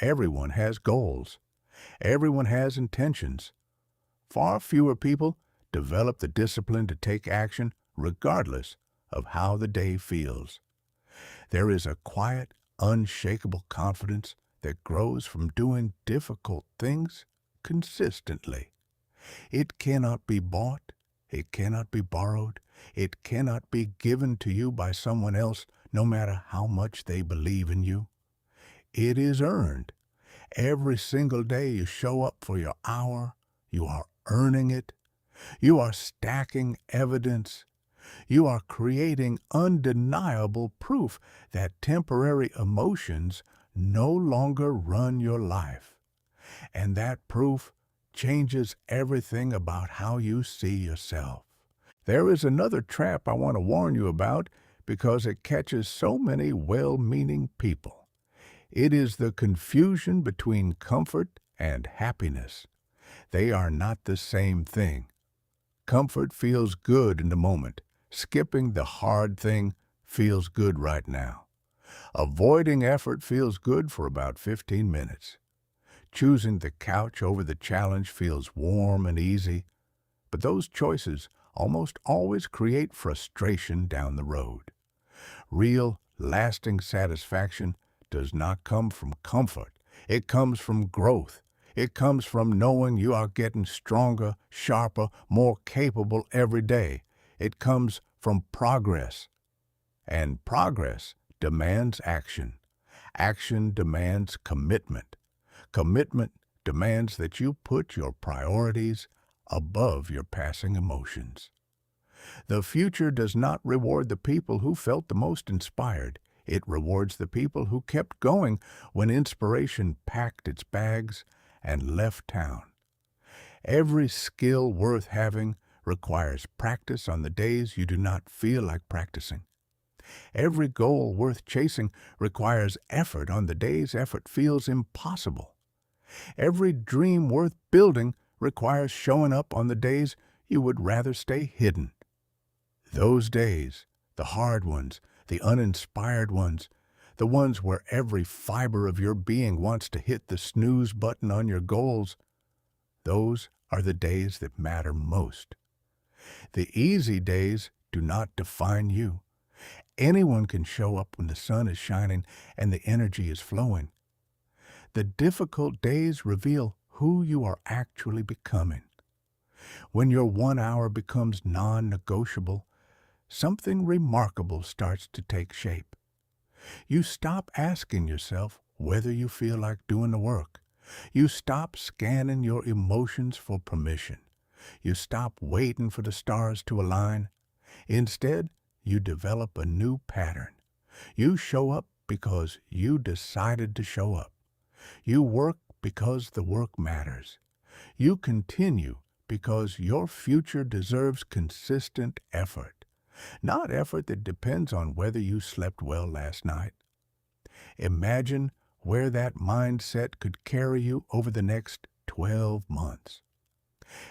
Everyone has goals. Everyone has intentions. Far fewer people develop the discipline to take action regardless of how the day feels. There is a quiet, unshakable confidence that grows from doing difficult things consistently. It cannot be bought, it cannot be borrowed, it cannot be given to you by someone else, no matter how much they believe in you. It is earned. Every single day you show up for your hour, you are earning it. You are stacking evidence. You are creating undeniable proof that temporary emotions no longer run your life. And that proof changes everything about how you see yourself. There is another trap I want to warn you about because it catches so many well-meaning people. It is the confusion between comfort and happiness. They are not the same thing. Comfort feels good in the moment. Skipping the hard thing feels good right now. Avoiding effort feels good for about 15 minutes. Choosing the couch over the challenge feels warm and easy, but those choices almost always create frustration down the road. Real, lasting satisfaction does not come from comfort. It comes from growth. It comes from knowing you are getting stronger, sharper, more capable every day. It comes from progress. And progress demands action. Action demands commitment. Commitment demands that you put your priorities above your passing emotions. The future does not reward the people who felt the most inspired. It rewards the people who kept going when inspiration packed its bags and left town. Every skill worth having requires practice on the days you do not feel like practicing. Every goal worth chasing requires effort on the days effort feels impossible. Every dream worth building requires showing up on the days you would rather stay hidden. Those days, the hard ones, the uninspired ones, the ones where every fiber of your being wants to hit the snooze button on your goals, those are the days that matter most. The easy days do not define you. Anyone can show up when the sun is shining and the energy is flowing. The difficult days reveal who you are actually becoming. When your 1 hour becomes non-negotiable, something remarkable starts to take shape. You stop asking yourself whether you feel like doing the work. You stop scanning your emotions for permission. You stop waiting for the stars to align. Instead, you develop a new pattern. You show up because you decided to show up. You work because the work matters. You continue because your future deserves consistent effort, not effort that depends on whether you slept well last night. Imagine where that mindset could carry you over the next 12 months.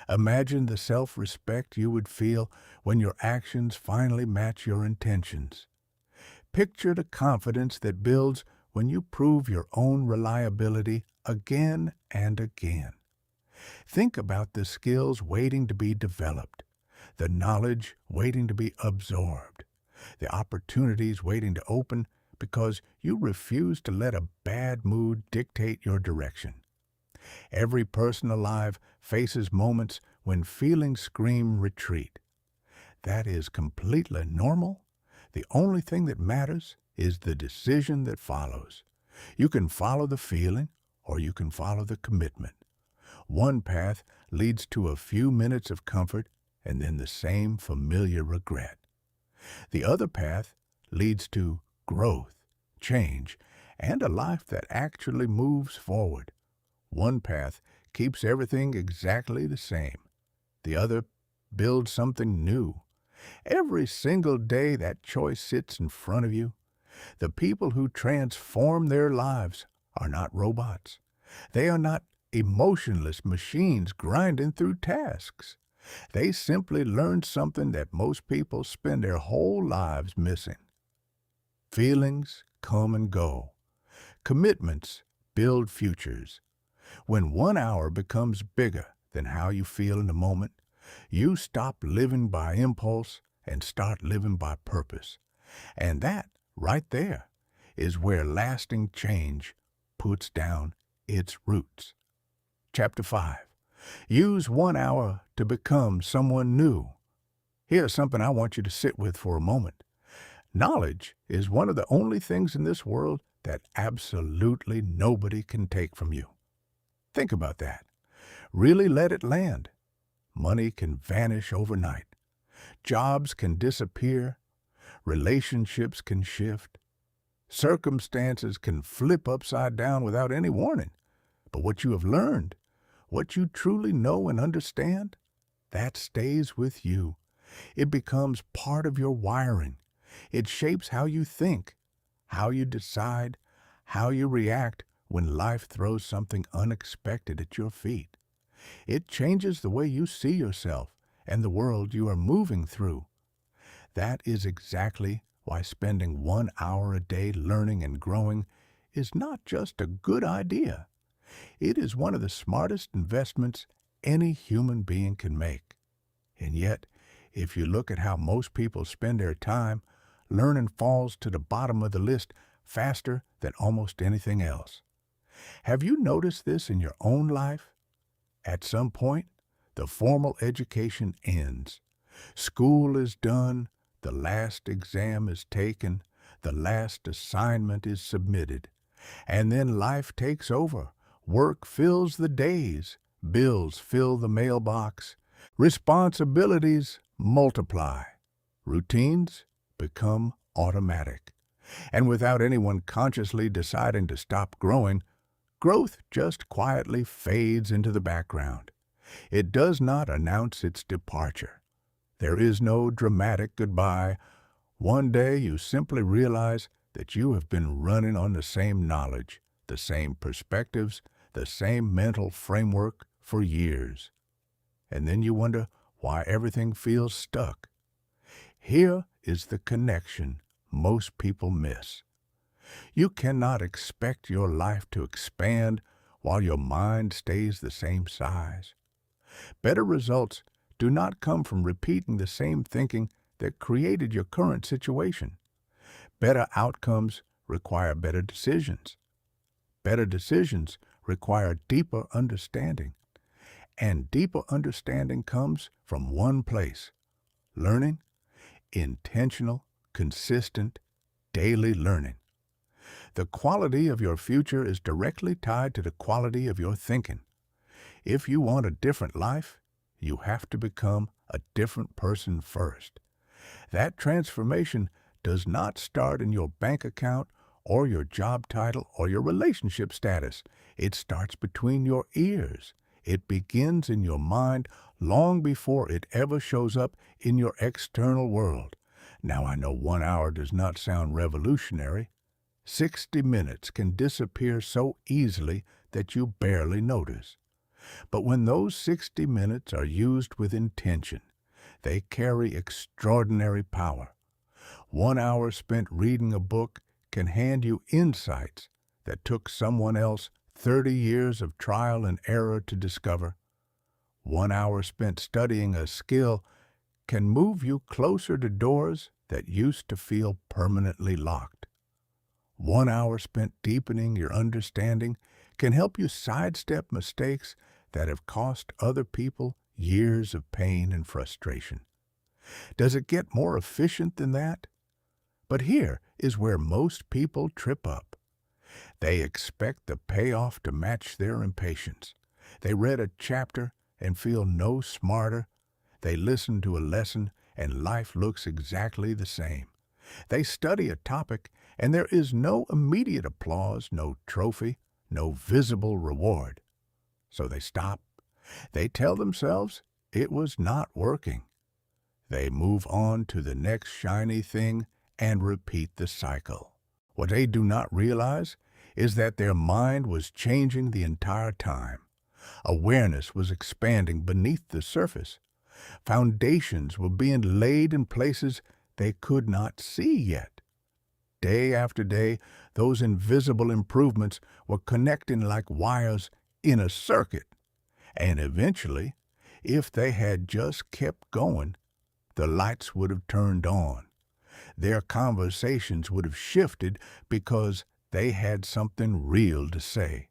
Imagine the self-respect you would feel when your actions finally match your intentions. Picture the confidence that builds when you prove your own reliability again and again. Think about the skills waiting to be developed, the knowledge waiting to be absorbed, the opportunities waiting to open because you refuse to let a bad mood dictate your direction. Every person alive faces moments when feelings scream retreat. That is completely normal. The only thing that matters is the decision that follows. You can follow the feeling or you can follow the commitment. One path leads to a few minutes of comfort and then the same familiar regret. The other path leads to growth, change, and a life that actually moves forward. One path keeps everything exactly the same. The other builds something new. Every single day that choice sits in front of you. The people who transform their lives are not robots. They are not emotionless machines grinding through tasks. They simply learned something that most people spend their whole lives missing. Feelings come and go. Commitments build futures. When 1 hour becomes bigger than how you feel in the moment, you stop living by impulse and start living by purpose. And that, right there, is where lasting change puts down its roots. Chapter 5. Use 1 hour to become someone new. Here's something I want you to sit with for a moment. Knowledge is one of the only things in this world that absolutely nobody can take from you. Think about that. Really let it land. Money can vanish overnight. Jobs can disappear. Relationships can shift. Circumstances can flip upside down without any warning. But what you have learned, what you truly know and understand, that stays with you. It becomes part of your wiring. It shapes how you think, how you decide, how you react when life throws something unexpected at your feet. It changes the way you see yourself and the world you are moving through. That is exactly why spending 1 hour a day learning and growing is not just a good idea. It is one of the smartest investments any human being can make. And yet, if you look at how most people spend their time, learning falls to the bottom of the list faster than almost anything else. Have you noticed this in your own life? At some point, the formal education ends. School is done, the last exam is taken, the last assignment is submitted, and then life takes over. Work fills the days, bills fill the mailbox, responsibilities multiply, routines become automatic. And without anyone consciously deciding to stop growing, growth just quietly fades into the background. It does not announce its departure. There is no dramatic goodbye. One day you simply realize that you have been running on the same knowledge, the same perspectives, the same mental framework for years. And then you wonder why everything feels stuck. Here is the connection most people miss. You cannot expect your life to expand while your mind stays the same size. Better results do not come from repeating the same thinking that created your current situation. Better outcomes require better decisions. Better decisions require deeper understanding. And deeper understanding comes from one place: learning, intentional, consistent, daily learning. The quality of your future is directly tied to the quality of your thinking. If you want a different life, you have to become a different person first. That transformation does not start in your bank account or your job title or your relationship status. It starts between your ears. It begins in your mind long before it ever shows up in your external world. Now, I know 1 hour does not sound revolutionary. 60 minutes can disappear so easily that you barely notice. But when those 60 minutes are used with intention, they carry extraordinary power. 1 hour spent reading a book can hand you insights that took someone else 30 years of trial and error to discover. 1 hour spent studying a skill can move you closer to doors that used to feel permanently locked. 1 hour spent deepening your understanding can help you sidestep mistakes that have cost other people years of pain and frustration. Does it get more efficient than that? But here is where most people trip up. They expect the payoff to match their impatience. They read a chapter and feel no smarter. They listen to a lesson and life looks exactly the same. They study a topic and there is no immediate applause, no trophy, no visible reward. So they stop. They tell themselves it was not working. They move on to the next shiny thing and repeat the cycle. What they do not realize is that their mind was changing the entire time. Awareness was expanding beneath the surface. Foundations were being laid in places they could not see yet. Day after day, those invisible improvements were connecting like wires in a circuit. And eventually, if they had just kept going, the lights would have turned on. Their conversations would have shifted because they had something real to say.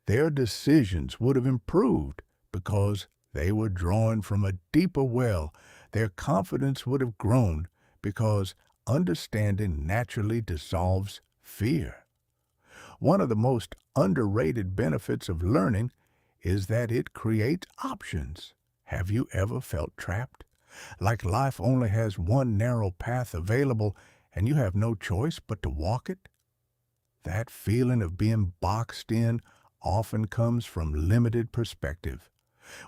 Their decisions would have improved because they were drawing from a deeper well. Their confidence would have grown because understanding naturally dissolves fear. One of the most underrated benefits of learning is that it creates options. Have you ever felt trapped? Like life only has one narrow path available and you have no choice but to walk it? That feeling of being boxed in often comes from limited perspective.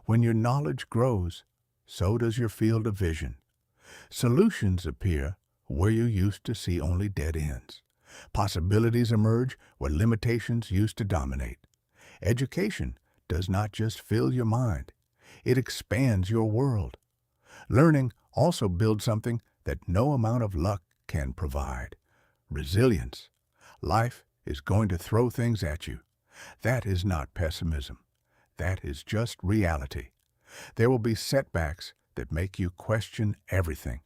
When your knowledge grows, so does your field of vision. Solutions appear where you used to see only dead ends. Possibilities emerge where limitations used to dominate. Education does not just fill your mind, it expands your world. Learning also builds something that no amount of luck can provide: resilience. Life is going to throw things at you. That is not pessimism. That is just reality. There will be setbacks that make you question everything,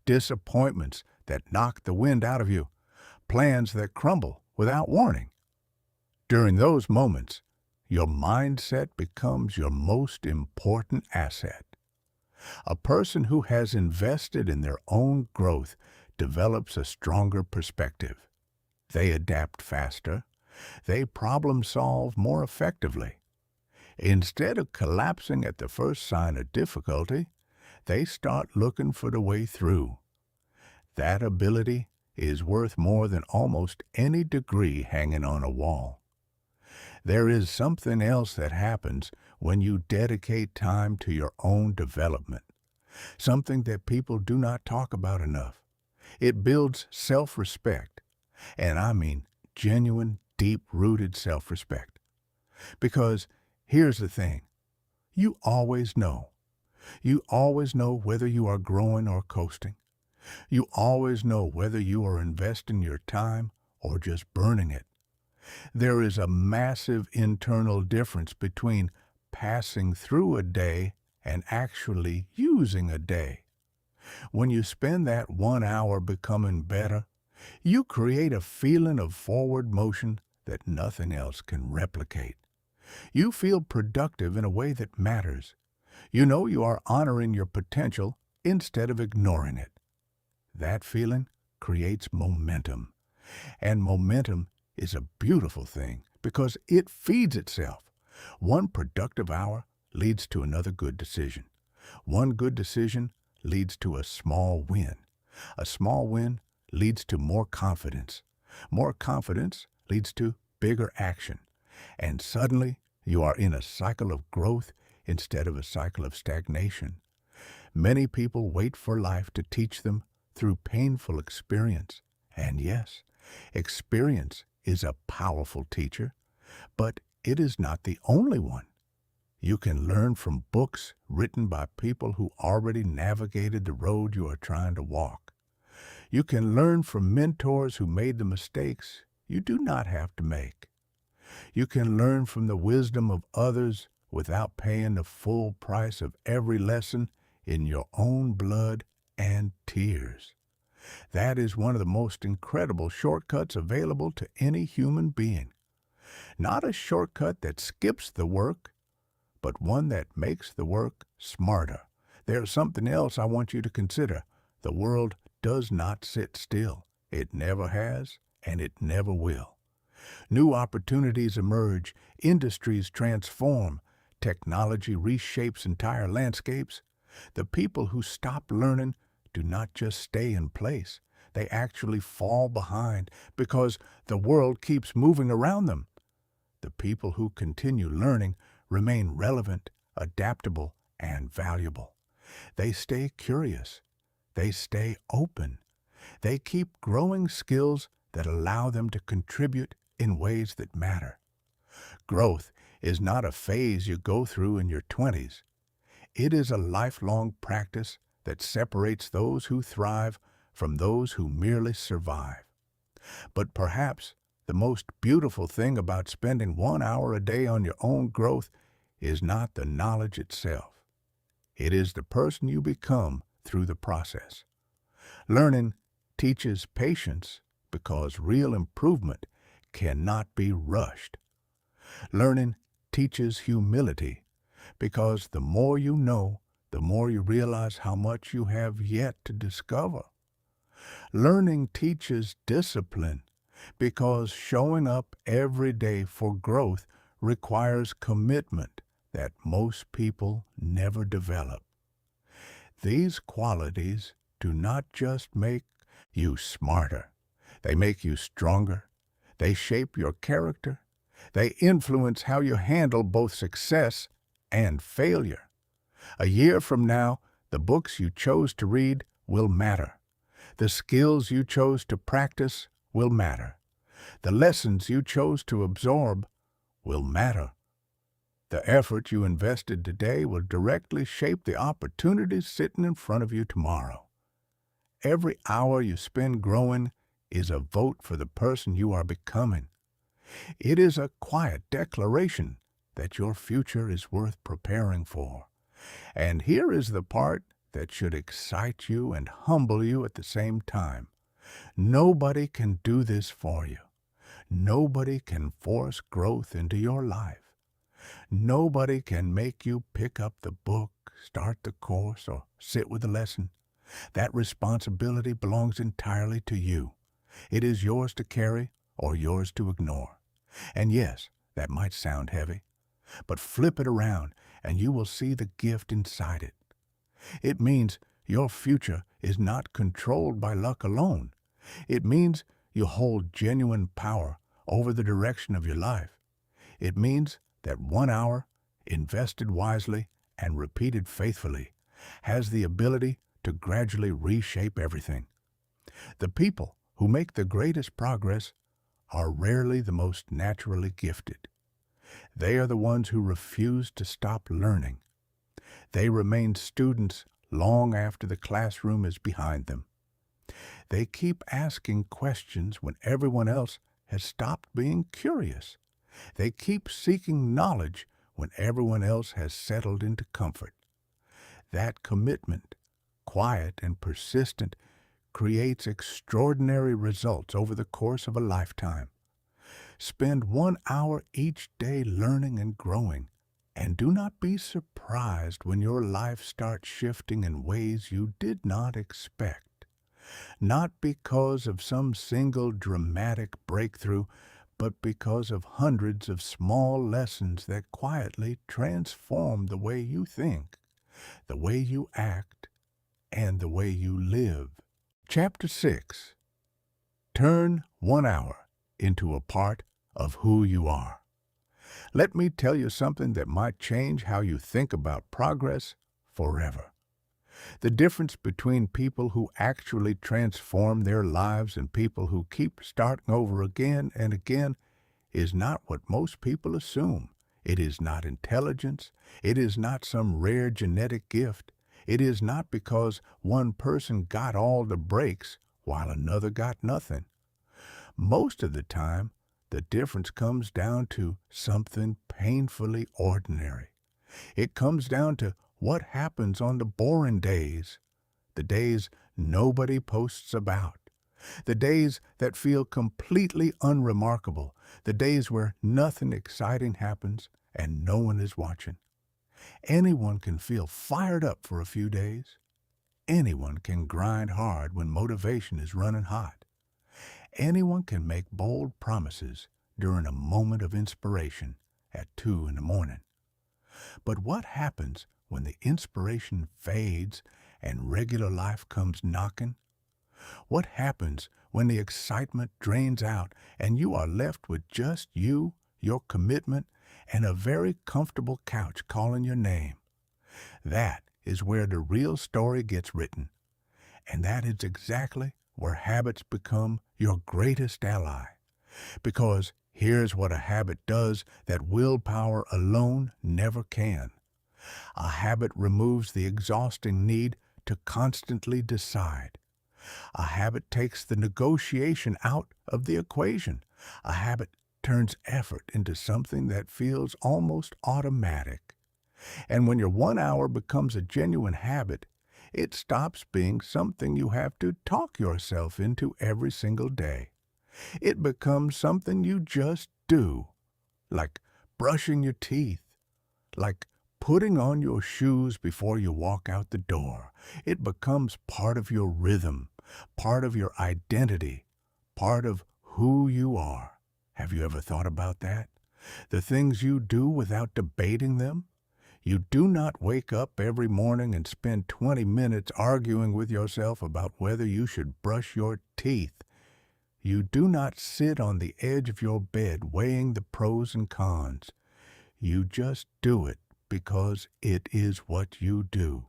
disappointments that knock the wind out of you, plans that crumble without warning. During those moments, your mindset becomes your most important asset. A person who has invested in their own growth develops a stronger perspective. They adapt faster. They problem solve more effectively. Instead of collapsing at the first sign of difficulty, they start looking for the way through. That ability is worth more than almost any degree hanging on a wall. There is something else that happens when you dedicate time to your own development, something that people do not talk about enough. It builds self-respect, and I mean genuine, deep-rooted self-respect. Because here's the thing, you always know. You always know whether you are growing or coasting. You always know whether you are investing your time or just burning it. There is a massive internal difference between passing through a day and actually using a day. When you spend that 1 hour becoming better, you create a feeling of forward motion that nothing else can replicate. You feel productive in a way that matters. You know you are honoring your potential instead of ignoring it. That feeling creates momentum. And momentum is a beautiful thing because it feeds itself. One productive hour leads to another good decision. One good decision leads to a small win. A small win leads to more confidence. More confidence leads to bigger action. And suddenly, You are in a cycle of growth instead of a cycle of stagnation. Many people wait for life to teach them through painful experience. And yes, experience is a powerful teacher, but it is not the only one. You can learn from books written by people who already navigated the road you are trying to walk. You can learn from mentors who made the mistakes you do not have to make. You can learn from the wisdom of others without paying the full price of every lesson in your own blood and tears. That is one of the most incredible shortcuts available to any human being. Not a shortcut that skips the work, but one that makes the work smarter. There's something else I want you to consider. The world does not sit still. It never has, and it never will. New opportunities emerge, industries transform, technology reshapes entire landscapes. The people who stop learning do not just stay in place. They actually fall behind because the world keeps moving around them. The people who continue learning remain relevant, adaptable, and valuable. They stay curious. They stay open. They keep growing skills that allow them to contribute in ways that matter. Growth is not a phase you go through in your 20s. It is a lifelong practice that separates those who thrive from those who merely survive. But perhaps the most beautiful thing about spending 1 hour a day on your own growth is not the knowledge itself. It is the person you become through the process. Learning teaches patience because real improvement cannot be rushed. Learning teaches humility because the more you know, the more you realize how much you have yet to discover. Learning teaches discipline because showing up every day for growth requires commitment that most people never develop. These qualities do not just make you smarter. They make you stronger. They shape your character. They influence how you handle both success and failure. A year from now, the books you chose to read will matter. The skills you chose to practice will matter. The lessons you chose to absorb will matter. The effort you invested today will directly shape the opportunities sitting in front of you tomorrow. Every hour you spend growing is a vote for the person you are becoming. It is a quiet declaration that your future is worth preparing for. And here is the part that should excite you and humble you at the same time. Nobody can do this for you. Nobody can force growth into your life. Nobody can make you pick up the book, start the course, or sit with the lesson. That responsibility belongs entirely to you. It is yours to carry or yours to ignore. And yes, that might sound heavy, but flip it around and you will see the gift inside it. It means your future is not controlled by luck alone. It means you hold genuine power over the direction of your life. It means that 1 hour, invested wisely and repeated faithfully, has the ability to gradually reshape everything. The people who make the greatest progress are rarely the most naturally gifted. They are the ones who refuse to stop learning. They remain students long after the classroom is behind them. They keep asking questions when everyone else has stopped being curious. They keep seeking knowledge when everyone else has settled into comfort. That commitment, quiet and persistent, creates extraordinary results over the course of a lifetime. Spend 1 hour each day learning and growing, and do not be surprised when your life starts shifting in ways you did not expect. Not because of some single dramatic breakthrough, but because of hundreds of small lessons that quietly transform the way you think, the way you act, and the way you live. Chapter 6. Turn 1 hour into a part of who you are. Let me tell you something that might change how you think about progress forever. The difference between people who actually transform their lives and people who keep starting over again and again is not what most people assume. It is not intelligence. It is not some rare genetic gift. It is not because one person got all the breaks while another got nothing. Most of the time, the difference comes down to something painfully ordinary. It comes down to what happens on the boring days, the days nobody posts about, the days that feel completely unremarkable, the days where nothing exciting happens and no one is watching. Anyone can feel fired up for a few days. Anyone can grind hard when motivation is running hot. Anyone can make bold promises during a moment of inspiration at 2 in the morning. But what happens when the inspiration fades and regular life comes knocking? What happens when the excitement drains out and you are left with just you, your commitment, and a very comfortable couch calling your name? That is where the real story gets written. And that is exactly where habits become your greatest ally. Because here's what a habit does that willpower alone never can. A habit removes the exhausting need to constantly decide. A habit takes the negotiation out of the equation. A habit turns effort into something that feels almost automatic. And when your 1 hour becomes a genuine habit, it stops being something you have to talk yourself into every single day. It becomes something you just do, like brushing your teeth, like putting on your shoes before you walk out the door. It becomes part of your rhythm, part of your identity, part of who you are. Have you ever thought about that? The things you do without debating them? You do not wake up every morning and spend 20 minutes arguing with yourself about whether you should brush your teeth. You do not sit on the edge of your bed weighing the pros and cons. You just do it because it is what you do.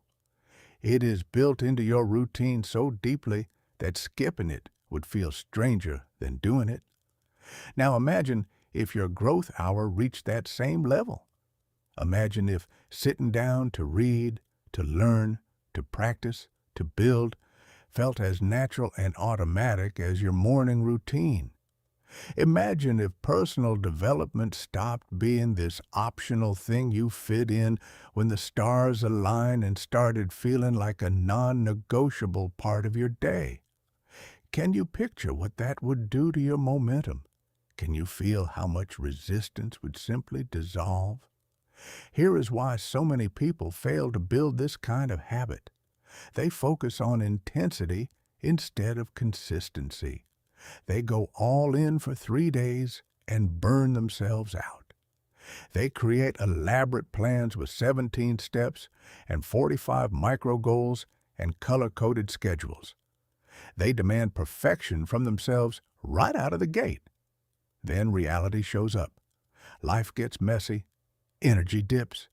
It is built into your routine so deeply that skipping it would feel stranger than doing it. Now imagine if your growth hour reached that same level. Imagine if sitting down to read, to learn, to practice, to build felt as natural and automatic as your morning routine. Imagine if personal development stopped being this optional thing you fit in when the stars align and started feeling like a non-negotiable part of your day. Can you picture what that would do to your momentum? Can you feel how much resistance would simply dissolve? Here is why so many people fail to build this kind of habit. They focus on intensity instead of consistency. They go all in for 3 days and burn themselves out. They create elaborate plans with 17 steps and 45 micro goals and color-coded schedules. They demand perfection from themselves right out of the gate. Then reality shows up. Life gets messy. Energy dips.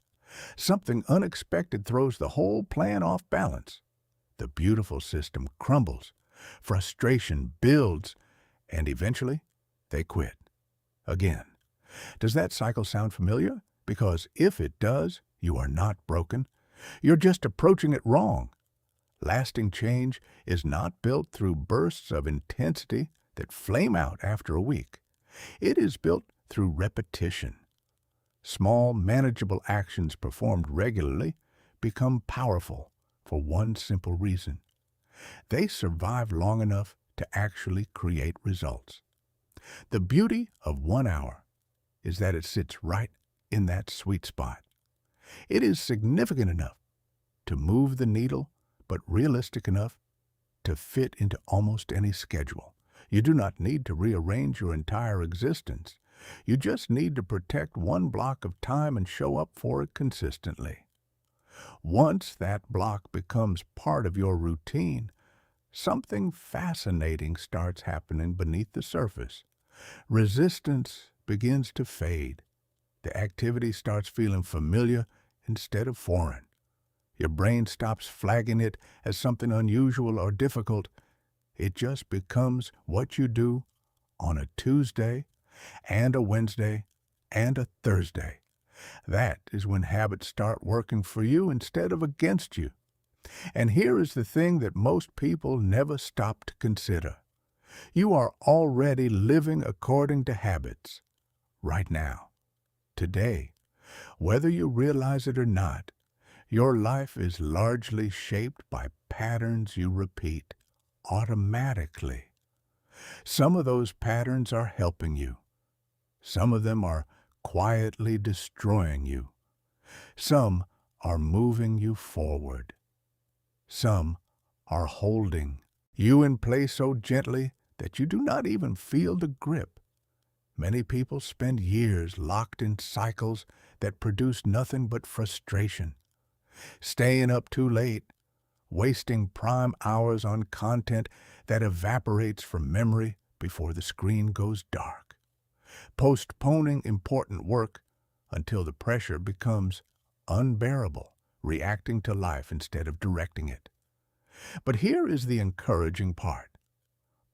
Something unexpected throws the whole plan off balance. The beautiful system crumbles. Frustration builds, and eventually they quit. Again. Does that cycle sound familiar? Because if it does, you are not broken. You're just approaching it wrong. Lasting change is not built through bursts of intensity that flame out after a week. It is built through repetition. Small, manageable actions performed regularly become powerful for one simple reason. They survive long enough to actually create results. The beauty of 1 hour is that it sits right in that sweet spot. It is significant enough to move the needle, but realistic enough to fit into almost any schedule. You do not need to rearrange your entire existence. You just need to protect one block of time and show up for it consistently. Once that block becomes part of your routine, something fascinating starts happening beneath the surface. Resistance begins to fade. The activity starts feeling familiar instead of foreign. Your brain stops flagging it as something unusual or difficult. It just becomes what you do on a Tuesday and a Wednesday and a Thursday. That is when habits start working for you instead of against you. And here is the thing that most people never stop to consider. You are already living according to habits right now, today. Whether you realize it or not, your life is largely shaped by patterns you repeat automatically. Some of those patterns are helping you. Some of them are quietly destroying you. Some are moving you forward. Some are holding you in place so gently that you do not even feel the grip. Many people spend years locked in cycles that produce nothing but frustration. Staying up too late, wasting prime hours on content that evaporates from memory before the screen goes dark. Postponing important work until the pressure becomes unbearable, reacting to life instead of directing it. But here is the encouraging part.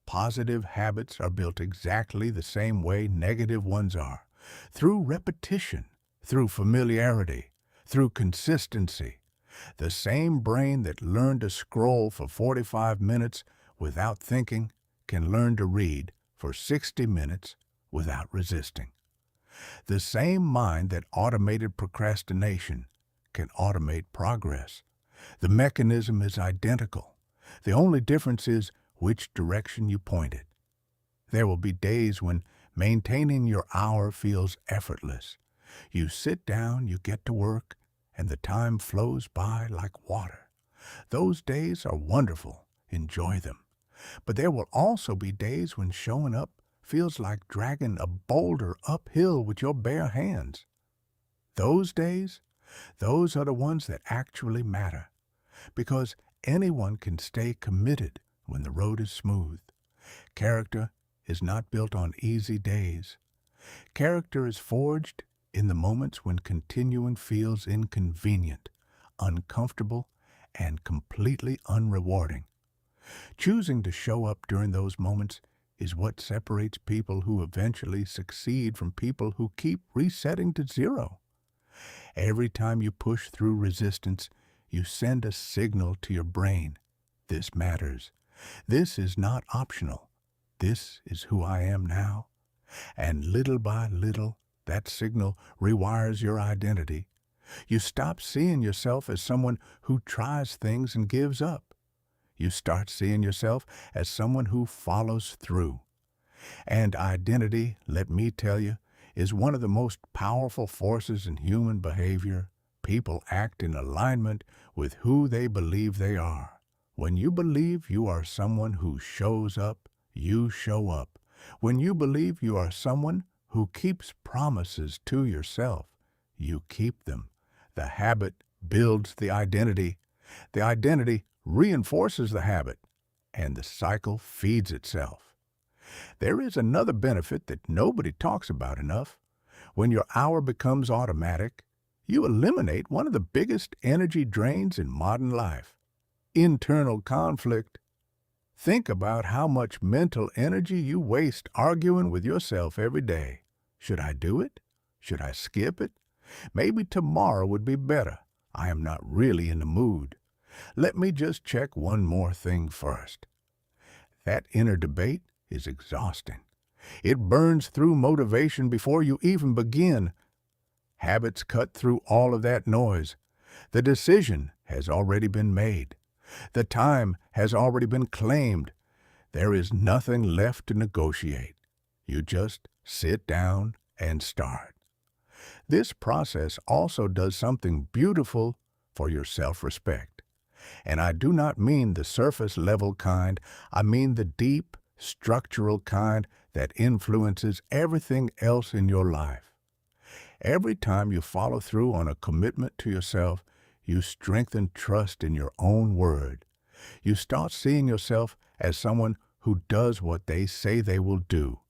Positive habits are built exactly the same way negative ones are, through repetition, through familiarity, through consistency. The same brain that learned to scroll for 45 minutes without thinking can learn to read for 60 minutes without resisting. The same mind that automated procrastination can automate progress. The mechanism is identical. The only difference is which direction you point it. There will be days when maintaining your hour feels effortless. You sit down, you get to work, and the time flows by like water. Those days are wonderful. Enjoy them. But there will also be days when showing up feels like dragging a boulder uphill with your bare hands. Those days, those are the ones that actually matter, because anyone can stay committed when the road is smooth. Character is not built on easy days. Character is forged in the moments when continuing feels inconvenient, uncomfortable, and completely unrewarding. Choosing to show up during those moments is what separates people who eventually succeed from people who keep resetting to zero. Every time you push through resistance, you send a signal to your brain. This matters. This is not optional. This is who I am now. And little by little, that signal rewires your identity. You stop seeing yourself as someone who tries things and gives up. You start seeing yourself as someone who follows through. And identity, let me tell you, is one of the most powerful forces in human behavior. People act in alignment with who they believe they are. When you believe you are someone who shows up, you show up. When you believe you are someone who keeps promises to yourself, you keep them. The habit builds the identity. The identity reinforces the habit, and the cycle feeds itself. There is another benefit that nobody talks about enough. When your hour becomes automatic, you eliminate one of the biggest energy drains in modern life: internal conflict. Think about how much mental energy you waste arguing with yourself every day. Should I do it? Should I skip it? Maybe tomorrow would be better. I am not really in the mood. Let me just check one more thing first. That inner debate is exhausting. It burns through motivation before you even begin. Habits cut through all of that noise. The decision has already been made. The time has already been claimed. There is nothing left to negotiate. You just sit down and start. This process also does something beautiful for your self-respect. And I do not mean the surface-level kind. I mean the deep, structural kind that influences everything else in your life. Every time you follow through on a commitment to yourself, you strengthen trust in your own word. You start seeing yourself as someone who does what they say they will do.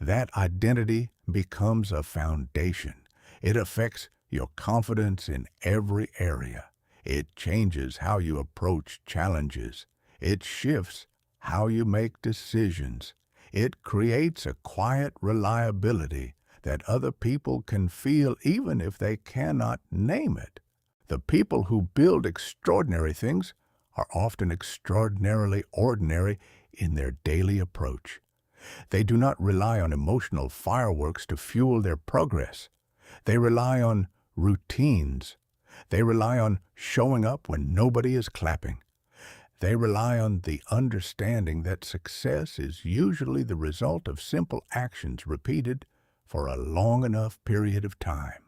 That identity becomes a foundation. It affects your confidence in every area. It changes how you approach challenges. It shifts how you make decisions. It creates a quiet reliability that other people can feel even if they cannot name it. The people who build extraordinary things are often extraordinarily ordinary in their daily approach. They do not rely on emotional fireworks to fuel their progress. They rely on routines. They rely on showing up when nobody is clapping. They rely on the understanding that success is usually the result of simple actions repeated for a long enough period of time.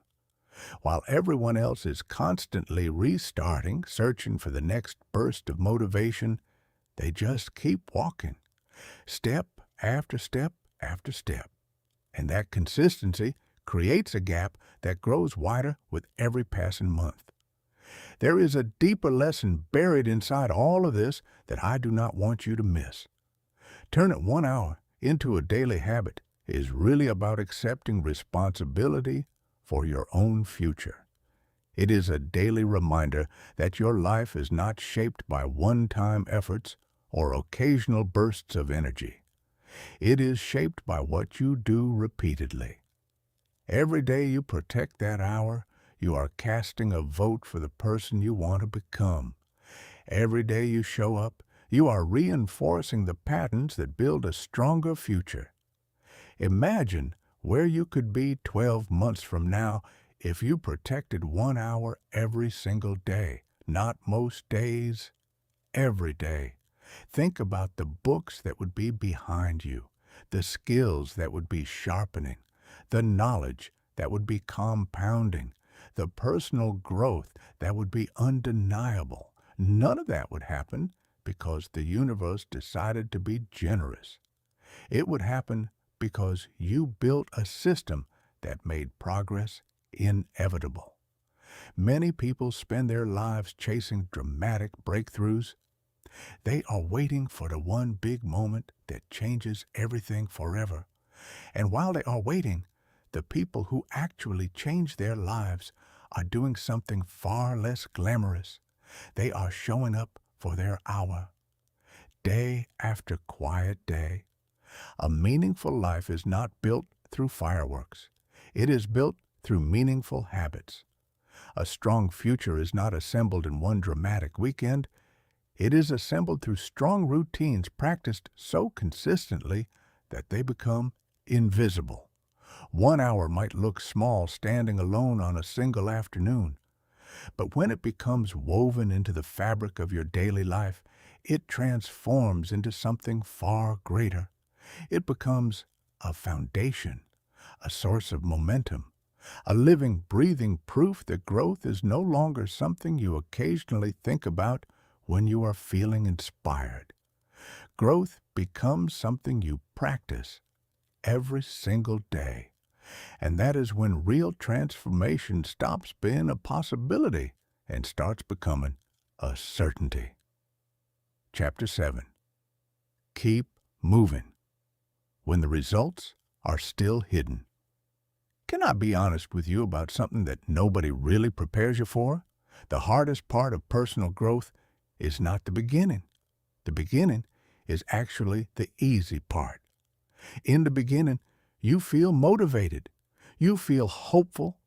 While everyone else is constantly restarting, searching for the next burst of motivation, they just keep walking, step after step after step. And that consistency creates a gap that grows wider with every passing month. There is a deeper lesson buried inside all of this that I do not want you to miss. Turning 1 hour into a daily habit is really about accepting responsibility for your own future. It is a daily reminder that your life is not shaped by one-time efforts or occasional bursts of energy. It is shaped by what you do repeatedly. Every day you protect that hour, you are casting a vote for the person you want to become. Every day you show up, you are reinforcing the patterns that build a stronger future. Imagine where you could be 12 months from now if you protected 1 hour every single day, not most days, every day. Think about the books that would be behind you, the skills that would be sharpening, the knowledge that would be compounding, the personal growth that would be undeniable. None of that would happen because the universe decided to be generous. It would happen because you built a system that made progress inevitable. Many people spend their lives chasing dramatic breakthroughs. They are waiting for the one big moment that changes everything forever. And while they are waiting, the people who actually change their lives are doing something far less glamorous. They are showing up for their hour, day after quiet day. A meaningful life is not built through fireworks. It is built through meaningful habits. A strong future is not assembled in one dramatic weekend. It is assembled through strong routines practiced so consistently that they become invisible. 1 hour might look small standing alone on a single afternoon, but when it becomes woven into the fabric of your daily life, it transforms into something far greater. It becomes a foundation, a source of momentum, a living, breathing proof that growth is no longer something you occasionally think about when you are feeling inspired. Growth becomes something you practice every single day. And that is when real transformation stops being a possibility and starts becoming a certainty. Chapter 7. Keep moving when the results are still hidden. Can I be honest with you about something that nobody really prepares you for? The hardest part of personal growth is not the beginning. The beginning is actually the easy part. In the beginning, you feel motivated. You feel hopeful.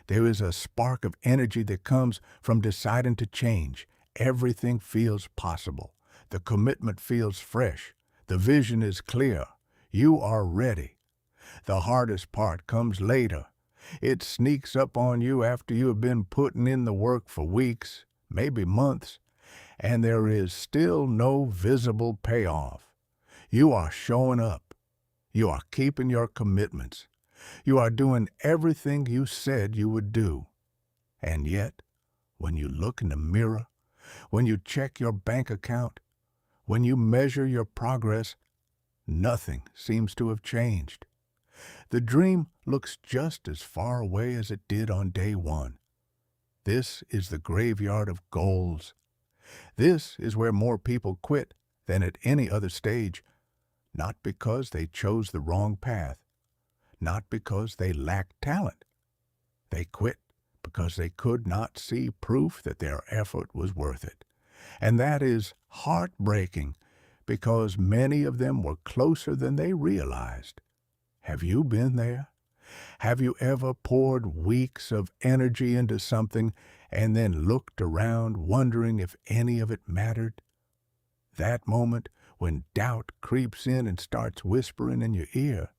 There is a spark of energy that comes from deciding to change. Everything feels possible. The commitment feels fresh. The vision is clear. You are ready. The hardest part comes later. It sneaks up on you after you have been putting in the work for weeks, maybe months, and there is still no visible payoff. You are showing up. You are keeping your commitments. You are doing everything you said you would do. And yet, when you look in the mirror, when you check your bank account, when you measure your progress, nothing seems to have changed. The dream looks just as far away as it did on day one. This is the graveyard of goals. This is where more people quit than at any other stage, not because they chose the wrong path, not because they lack talent, They quit because they could not see proof that their effort was worth it. And that is heartbreaking because many of them were closer than they realized. Have you been there? Have you ever poured weeks of energy into something and then looked around wondering if any of it mattered? That moment when doubt creeps in and starts whispering in your ear,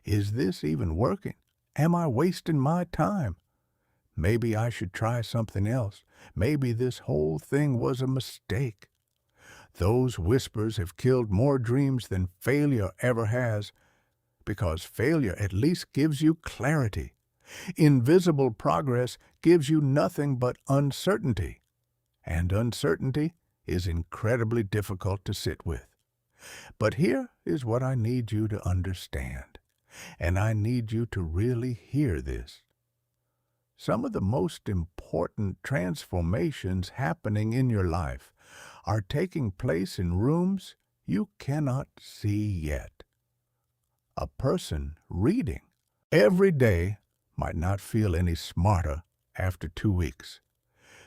is this even working? Am I wasting my time? Maybe I should try something else. Maybe this whole thing was a mistake. Those whispers have killed more dreams than failure ever has, because failure at least gives you clarity. Invisible progress gives you nothing but uncertainty, and uncertainty is incredibly difficult to sit with. But here is what I need you to understand, and I need you to really hear this. Some of the most important transformations happening in your life are taking place in rooms you cannot see yet. A person reading every day might not feel any smarter after 2 weeks.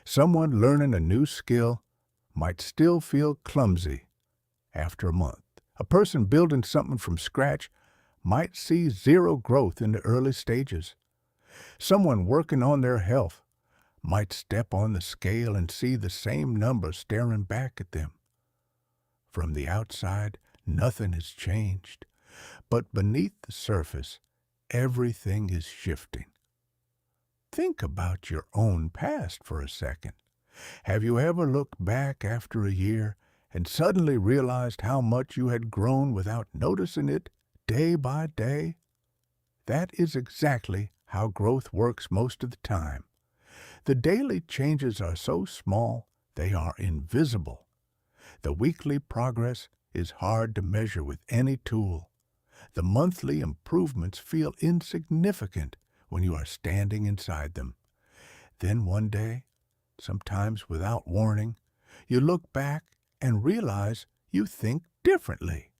Someone learning a new skill might still feel clumsy after a month. A person building something from scratch might see zero growth in the early stages. Someone working on their health might step on the scale and see the same number staring back at them. From the outside, nothing has changed, but beneath the surface, everything is shifting. Think about your own past for a second. Have you ever looked back after a year and suddenly realized how much you had grown without noticing it day by day? That is exactly how growth works most of the time. The daily changes are so small, they are invisible. The weekly progress is hard to measure with any tool. The monthly improvements feel insignificant when you are standing inside them. Then one day, sometimes without warning, you look back and realize you think differently.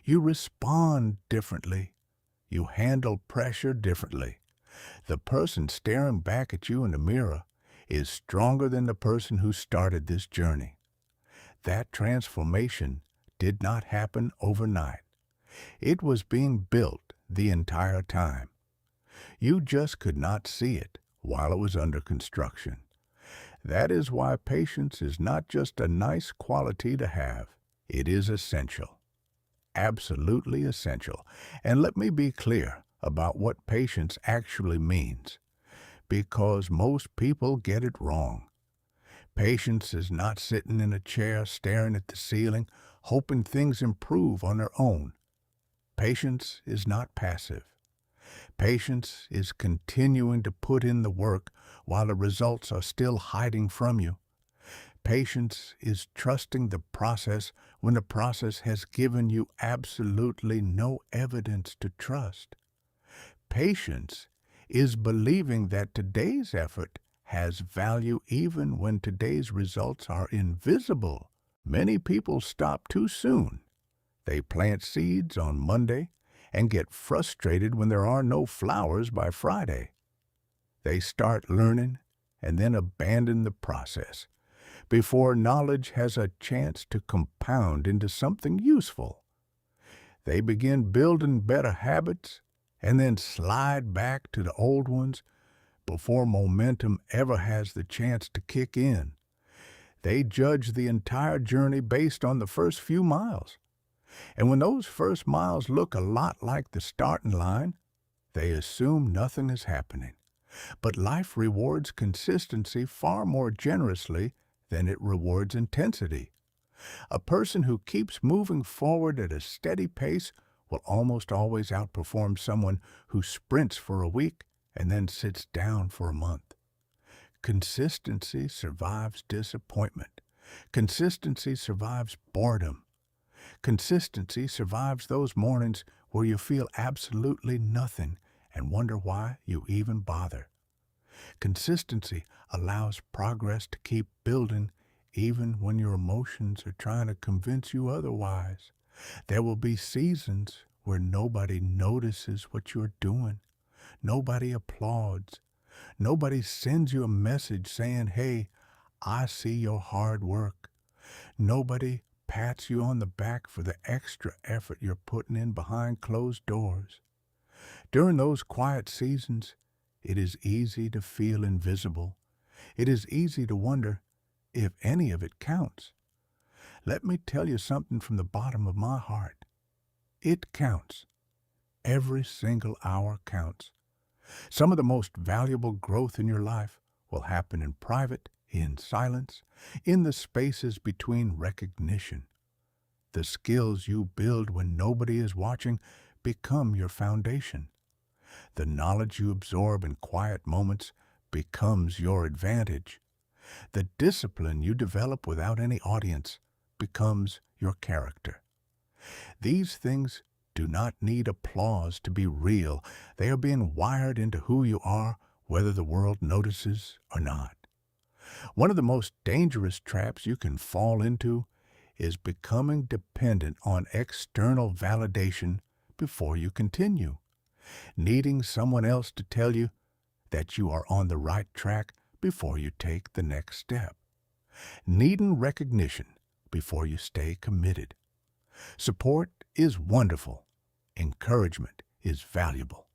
You respond differently. You handle pressure differently. The person staring back at you in the mirror is stronger than the person who started this journey. That transformation did not happen overnight. It was being built the entire time. You just could not see it while it was under construction. That is why patience is not just a nice quality to have. It is essential. Absolutely essential. And let me be clear about what patience actually means, because most people get it wrong. Patience is not sitting in a chair staring at the ceiling, hoping things improve on their own. Patience is not passive. Patience is continuing to put in the work while the results are still hiding from you. Patience is trusting the process when the process has given you absolutely no evidence to trust. Patience is believing that today's effort has value even when today's results are invisible. Many people stop too soon. They plant seeds on Monday and get frustrated when there are no flowers by Friday. They start learning and then abandon the process before knowledge has a chance to compound into something useful. They begin building better habits and then slide back to the old ones before momentum ever has the chance to kick in. They judge the entire journey based on the first few miles. And when those first miles look a lot like the starting line, they assume nothing is happening. But life rewards consistency far more generously than it rewards intensity. A person who keeps moving forward at a steady pace will almost always outperform someone who sprints for a week and then sits down for a month. Consistency survives disappointment. Consistency survives boredom. Consistency survives those mornings where you feel absolutely nothing and wonder why you even bother. Consistency allows progress to keep building even when your emotions are trying to convince you otherwise. There will be seasons where nobody notices what you're doing. Nobody applauds. Nobody sends you a message saying, "Hey, I see your hard work." Nobody pats you on the back for the extra effort you're putting in behind closed doors. During those quiet seasons, it is easy to feel invisible. It is easy to wonder if any of it counts. Let me tell you something from the bottom of my heart. It counts. Every single hour counts. Some of the most valuable growth in your life will happen in private, in silence, in the spaces between recognition. The skills you build when nobody is watching become your foundation. The knowledge you absorb in quiet moments becomes your advantage. The discipline you develop without any audience becomes your character. These things do not need applause to be real. They are being wired into who you are, whether the world notices or not. One of the most dangerous traps you can fall into is becoming dependent on external validation before you continue. Needing someone else to tell you that you are on the right track before you take the next step. Needing recognition before you stay committed. Support is wonderful. Encouragement is valuable.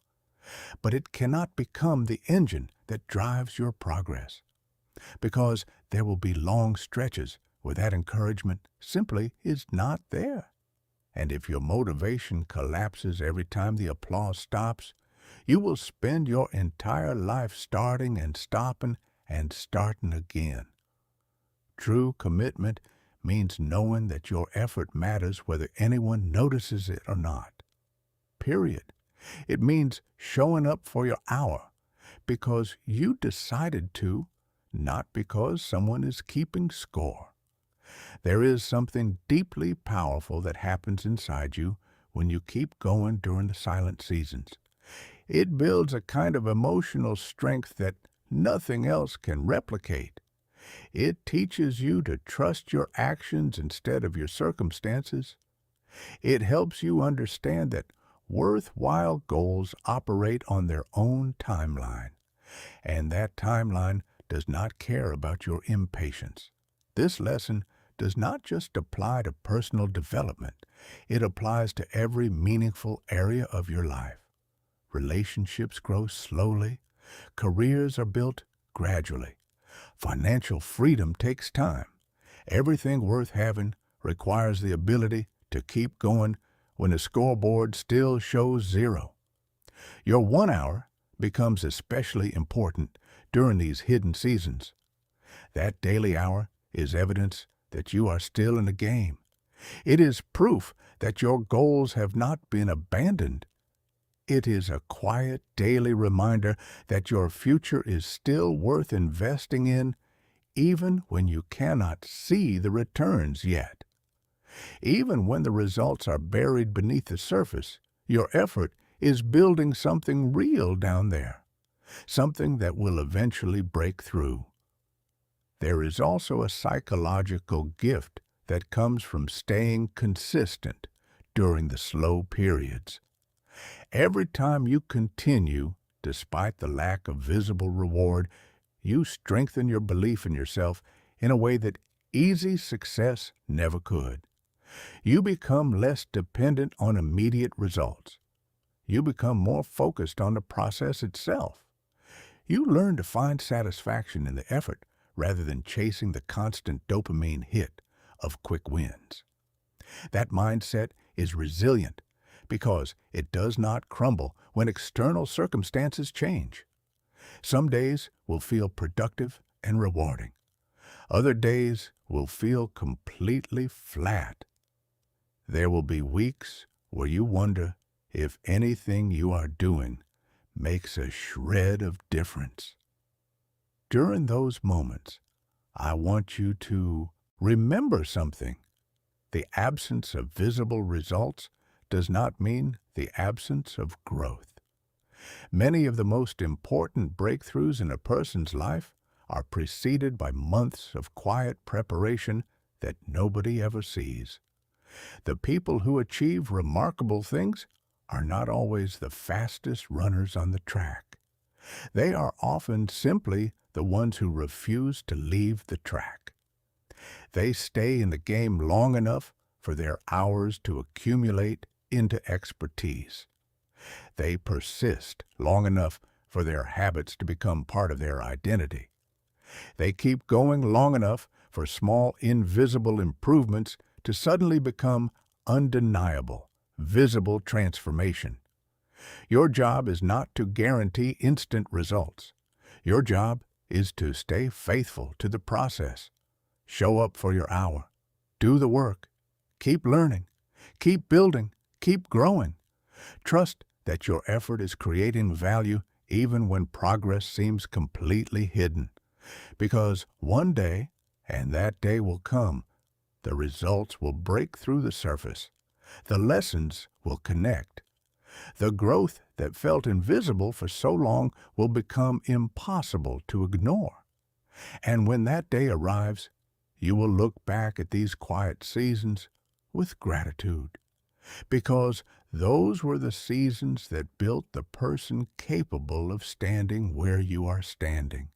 But it cannot become the engine that drives your progress, because there will be long stretches where that encouragement simply is not there. And if your motivation collapses every time the applause stops, you will spend your entire life starting and stopping and starting again. True commitment means knowing that your effort matters whether anyone notices it or not. Period. It means showing up for your hour because you decided to, not because someone is keeping score. There is something deeply powerful that happens inside you when you keep going during the silent seasons. It builds a kind of emotional strength that nothing else can replicate. It teaches you to trust your actions instead of your circumstances. It helps you understand that worthwhile goals operate on their own timeline, and that timeline does not care about your impatience. This lesson does not just apply to personal development. It applies to every meaningful area of your life. Relationships grow slowly. Careers are built gradually. Financial freedom takes time. Everything worth having requires the ability to keep going when the scoreboard still shows 0. Your 1 hour becomes especially important during these hidden seasons. That daily hour is evidence that you are still in the game. It is proof that your goals have not been abandoned. It is a quiet daily reminder that your future is still worth investing in, even when you cannot see the returns yet. Even when the results are buried beneath the surface, your effort is building something real down there, something that will eventually break through. There is also a psychological gift that comes from staying consistent during the slow periods. Every time you continue, despite the lack of visible reward, you strengthen your belief in yourself in a way that easy success never could. You become less dependent on immediate results. You become more focused on the process itself. You learn to find satisfaction in the effort rather than chasing the constant dopamine hit of quick wins. That mindset is resilient because it does not crumble when external circumstances change. Some days will feel productive and rewarding. Other days will feel completely flat. There will be weeks where you wonder if anything you are doing makes a shred of difference. During those moments, I want you to remember something. The absence of visible results does not mean the absence of growth. Many of the most important breakthroughs in a person's life are preceded by months of quiet preparation that nobody ever sees. The people who achieve remarkable things are not always the fastest runners on the track. They are often simply the ones who refuse to leave the track. They stay in the game long enough for their hours to accumulate into expertise. They persist long enough for their habits to become part of their identity. They keep going long enough for small, invisible improvements to suddenly become undeniable, visible transformation. Your job is not to guarantee instant results. Your job is to stay faithful to the process. Show up for your hour. Do the work. Keep learning. Keep building. Keep growing. Trust that your effort is creating value even when progress seems completely hidden. Because one day, and that day will come, the results will break through the surface. The lessons will connect. The growth that felt invisible for so long will become impossible to ignore. And when that day arrives, you will look back at these quiet seasons with gratitude, because those were the seasons that built the person capable of standing where you are standing.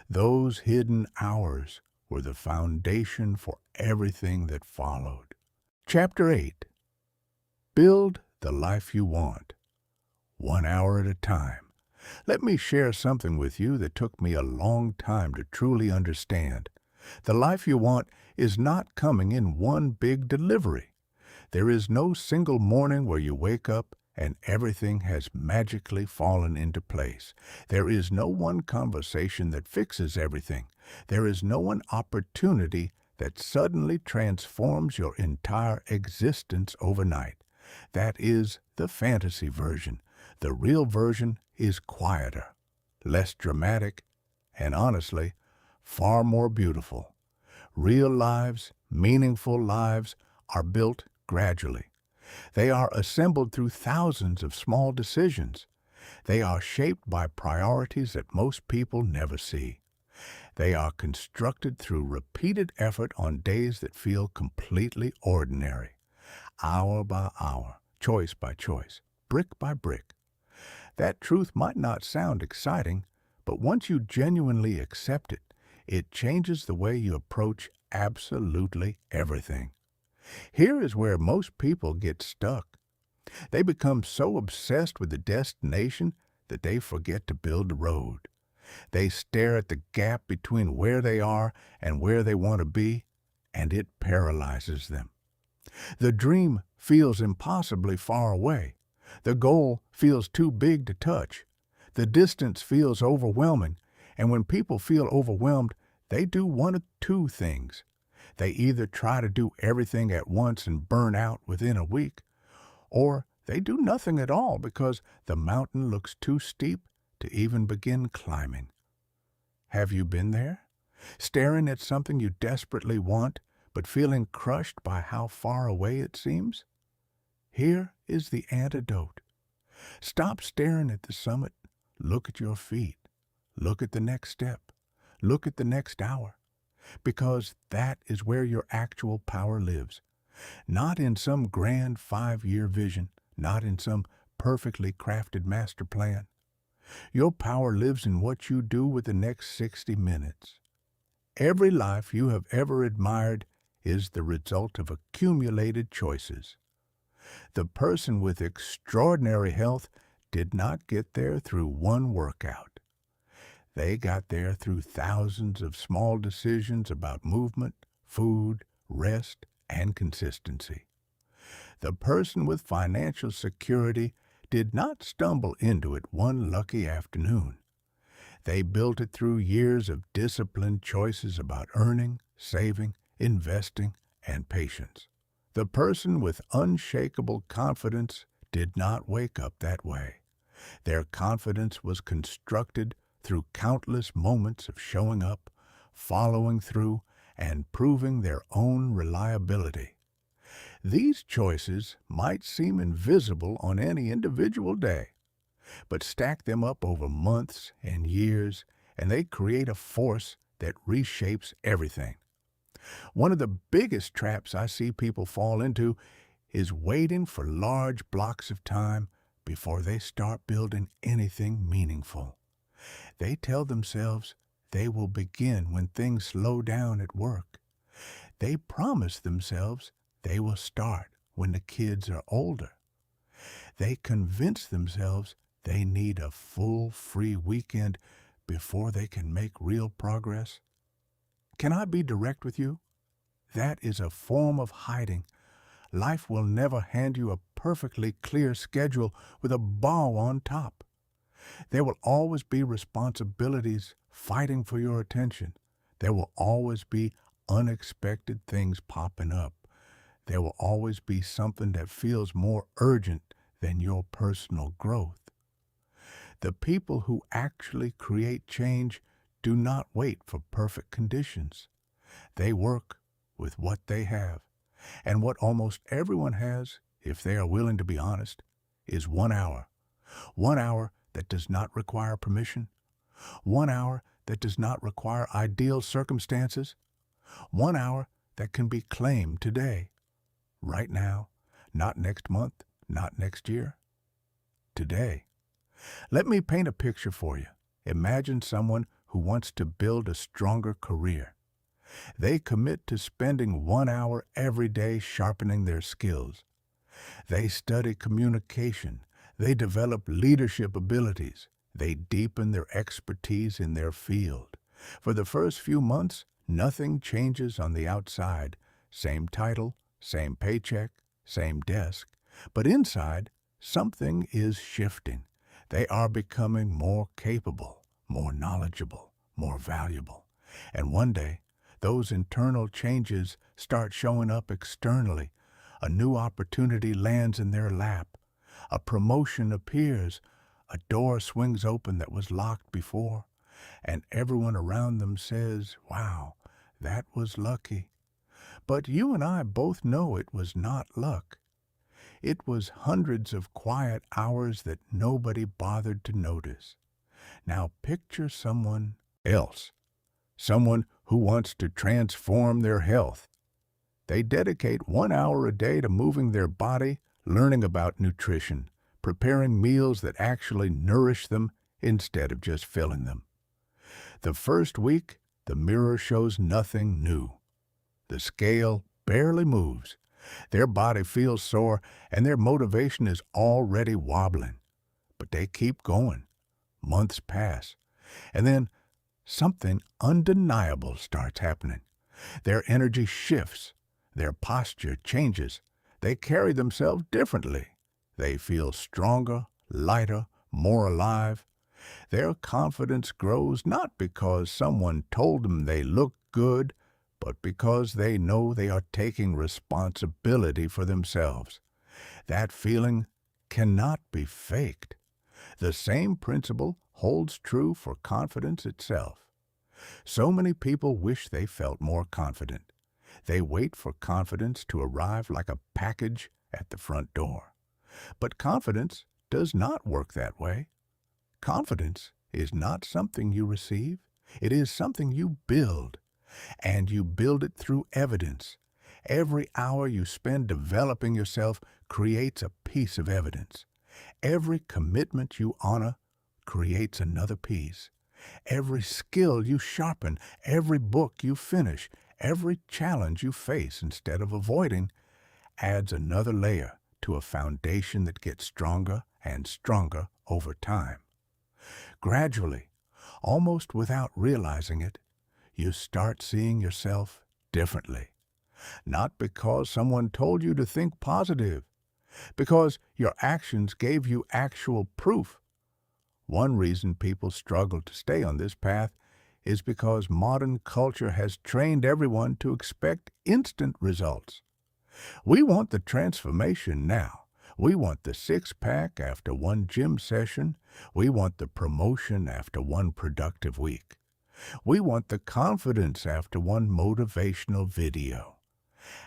Those hidden hours were the foundation for everything that followed. Chapter 8. Build the life you want, 1 hour at a time. Let me share something with you that took me a long time to truly understand. The life you want is not coming in one big delivery. There is no single morning where you wake up and everything has magically fallen into place. There is no one conversation that fixes everything. There is no one opportunity that suddenly transforms your entire existence overnight. That is the fantasy version. The real version is quieter, less dramatic, and honestly, far more beautiful. Real lives, meaningful lives, are built gradually. They are assembled through thousands of small decisions. They are shaped by priorities that most people never see. They are constructed through repeated effort on days that feel completely ordinary. Hour by hour, choice by choice, brick by brick. That truth might not sound exciting, but once you genuinely accept it, it changes the way you approach absolutely everything. Here is where most people get stuck. They become so obsessed with the destination that they forget to build the road. They stare at the gap between where they are and where they want to be, and it paralyzes them. The dream feels impossibly far away. The goal feels too big to touch. The distance feels overwhelming, and when people feel overwhelmed, they do one of two things. They either try to do everything at once and burn out within a week, or they do nothing at all because the mountain looks too steep to even begin climbing. Have you been there? Staring at something you desperately want, but feeling crushed by how far away it seems? Here is the antidote. Stop staring at the summit. Look at your feet. Look at the next step. Look at the next hour. Because that is where your actual power lives. Not in some grand 5-year vision, not in some perfectly crafted master plan. Your power lives in what you do with the next 60 minutes. Every life you have ever admired is the result of accumulated choices. The person with extraordinary health did not get there through one workout. They got there through thousands of small decisions about movement, food, rest, and consistency. The person with financial security did not stumble into it one lucky afternoon. They built it through years of disciplined choices about earning, saving, investing, and patience. The person with unshakable confidence did not wake up that way. Their confidence was constructed through countless moments of showing up, following through, and proving their own reliability. These choices might seem invisible on any individual day, but stack them up over months and years, and they create a force that reshapes everything. One of the biggest traps I see people fall into is waiting for large blocks of time before they start building anything meaningful. They tell themselves they will begin when things slow down at work. They promise themselves they will start when the kids are older. They convince themselves they need a full, free weekend before they can make real progress. Can I be direct with you? That is a form of hiding. Life will never hand you a perfectly clear schedule with a bow on top. There will always be responsibilities fighting for your attention. There will always be unexpected things popping up. There will always be something that feels more urgent than your personal growth. The people who actually create change do not wait for perfect conditions. They work with what they have. And what almost everyone has, if they are willing to be honest, is 1 hour. 1 hour that does not require permission. 1 hour that does not require ideal circumstances. 1 hour that can be claimed today, right now, not next month, not next year. Today. Let me paint a picture for you. Imagine someone who wants to build a stronger career. They commit to spending 1 hour every day sharpening their skills. They study communication. They develop leadership abilities. They deepen their expertise in their field. For the first few months, nothing changes on the outside. Same title, same paycheck, same desk. But inside, something is shifting. They are becoming more capable, more knowledgeable, more valuable. And one day, those internal changes start showing up externally. A new opportunity lands in their lap. A promotion appears. A door swings open that was locked before. And everyone around them says, "Wow, that was lucky." But you and I both know it was not luck. It was hundreds of quiet hours that nobody bothered to notice. Now picture someone else. Someone who wants to transform their health. They dedicate 1 hour a day to moving their body, learning about nutrition, preparing meals that actually nourish them instead of just filling them. The first week, the mirror shows nothing new. The scale barely moves. Their body feels sore, and their motivation is already wobbling. But they keep going. Months pass, and then something undeniable starts happening. Their energy shifts. Their posture changes. They carry themselves differently. They feel stronger, lighter, more alive. Their confidence grows not because someone told them they look good, but because they know they are taking responsibility for themselves. That feeling cannot be faked. The same principle holds true for confidence itself. So many people wish they felt more confident. They wait for confidence to arrive like a package at the front door. But confidence does not work that way. Confidence is not something you receive. It is something you build. And you build it through evidence. Every hour you spend developing yourself creates a piece of evidence. Every commitment you honor creates another piece. Every skill you sharpen, every book you finish, every challenge you face instead of avoiding adds another layer to a foundation that gets stronger and stronger over time. Gradually, almost without realizing it, you start seeing yourself differently. Not because someone told you to think positive, because your actions gave you actual proof. One reason people struggle to stay on this path is because modern culture has trained everyone to expect instant results. We want the transformation now. We want the six-pack after one gym session. We want the promotion after one productive week. We want the confidence after one motivational video.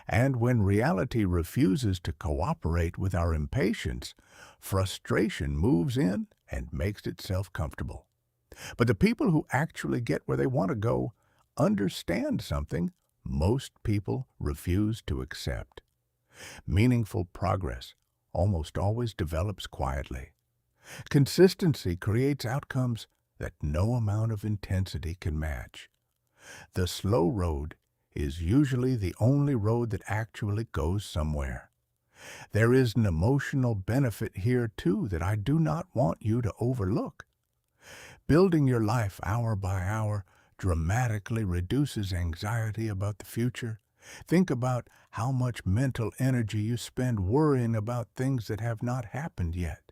And when reality refuses to cooperate with our impatience, frustration moves in and makes itself comfortable. But the people who actually get where they want to go understand something most people refuse to accept. Meaningful progress almost always develops quietly. Consistency creates outcomes that no amount of intensity can match. The slow road is usually the only road that actually goes somewhere. There is an emotional benefit here, too, that I do not want you to overlook. Building your life hour by hour dramatically reduces anxiety about the future. Think about how much mental energy you spend worrying about things that have not happened yet,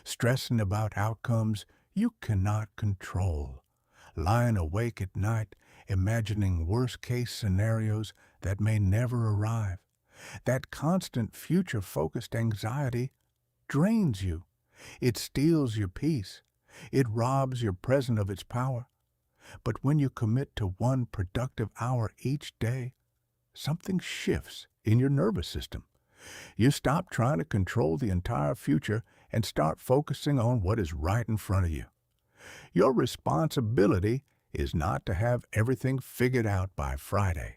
stressing about outcomes you cannot control, lying awake at night imagining worst-case scenarios that may never arrive. That constant future-focused anxiety drains you. It steals your peace. It robs your present of its power. But when you commit to one productive hour each day, something shifts in your nervous system. You stop trying to control the entire future and start focusing on what is right in front of you. Your responsibility is not to have everything figured out by Friday.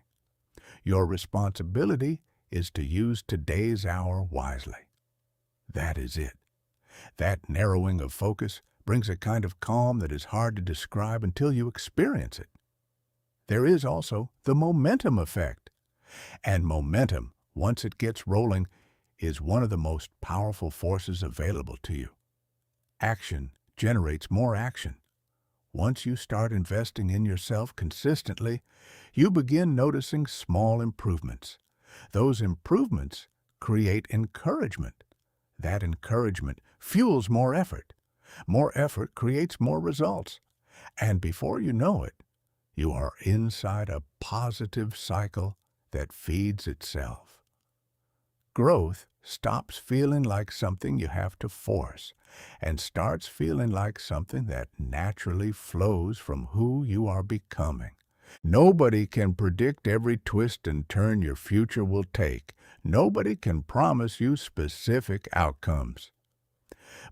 Your responsibility is to use today's hour wisely. That is it. That narrowing of focus brings a kind of calm that is hard to describe until you experience it. There is also the momentum effect. And momentum, once it gets rolling, is one of the most powerful forces available to you. Action generates more action. Once you start investing in yourself consistently, you begin noticing small improvements. Those improvements create encouragement. That encouragement fuels more effort. More effort creates more results. And before you know it, you are inside a positive cycle that feeds itself. Growth stops feeling like something you have to force and starts feeling like something that naturally flows from who you are becoming. Nobody can predict every twist and turn your future will take. Nobody can promise you specific outcomes.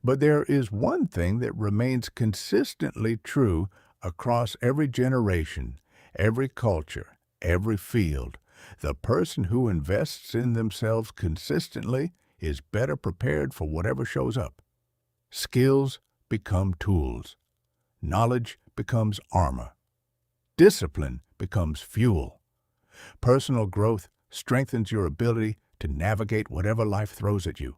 But there is one thing that remains consistently true across every generation, every culture, every field. The person who invests in themselves consistently is better prepared for whatever shows up. Skills become tools. Knowledge becomes armor. Discipline becomes fuel. Personal growth strengthens your ability to navigate whatever life throws at you,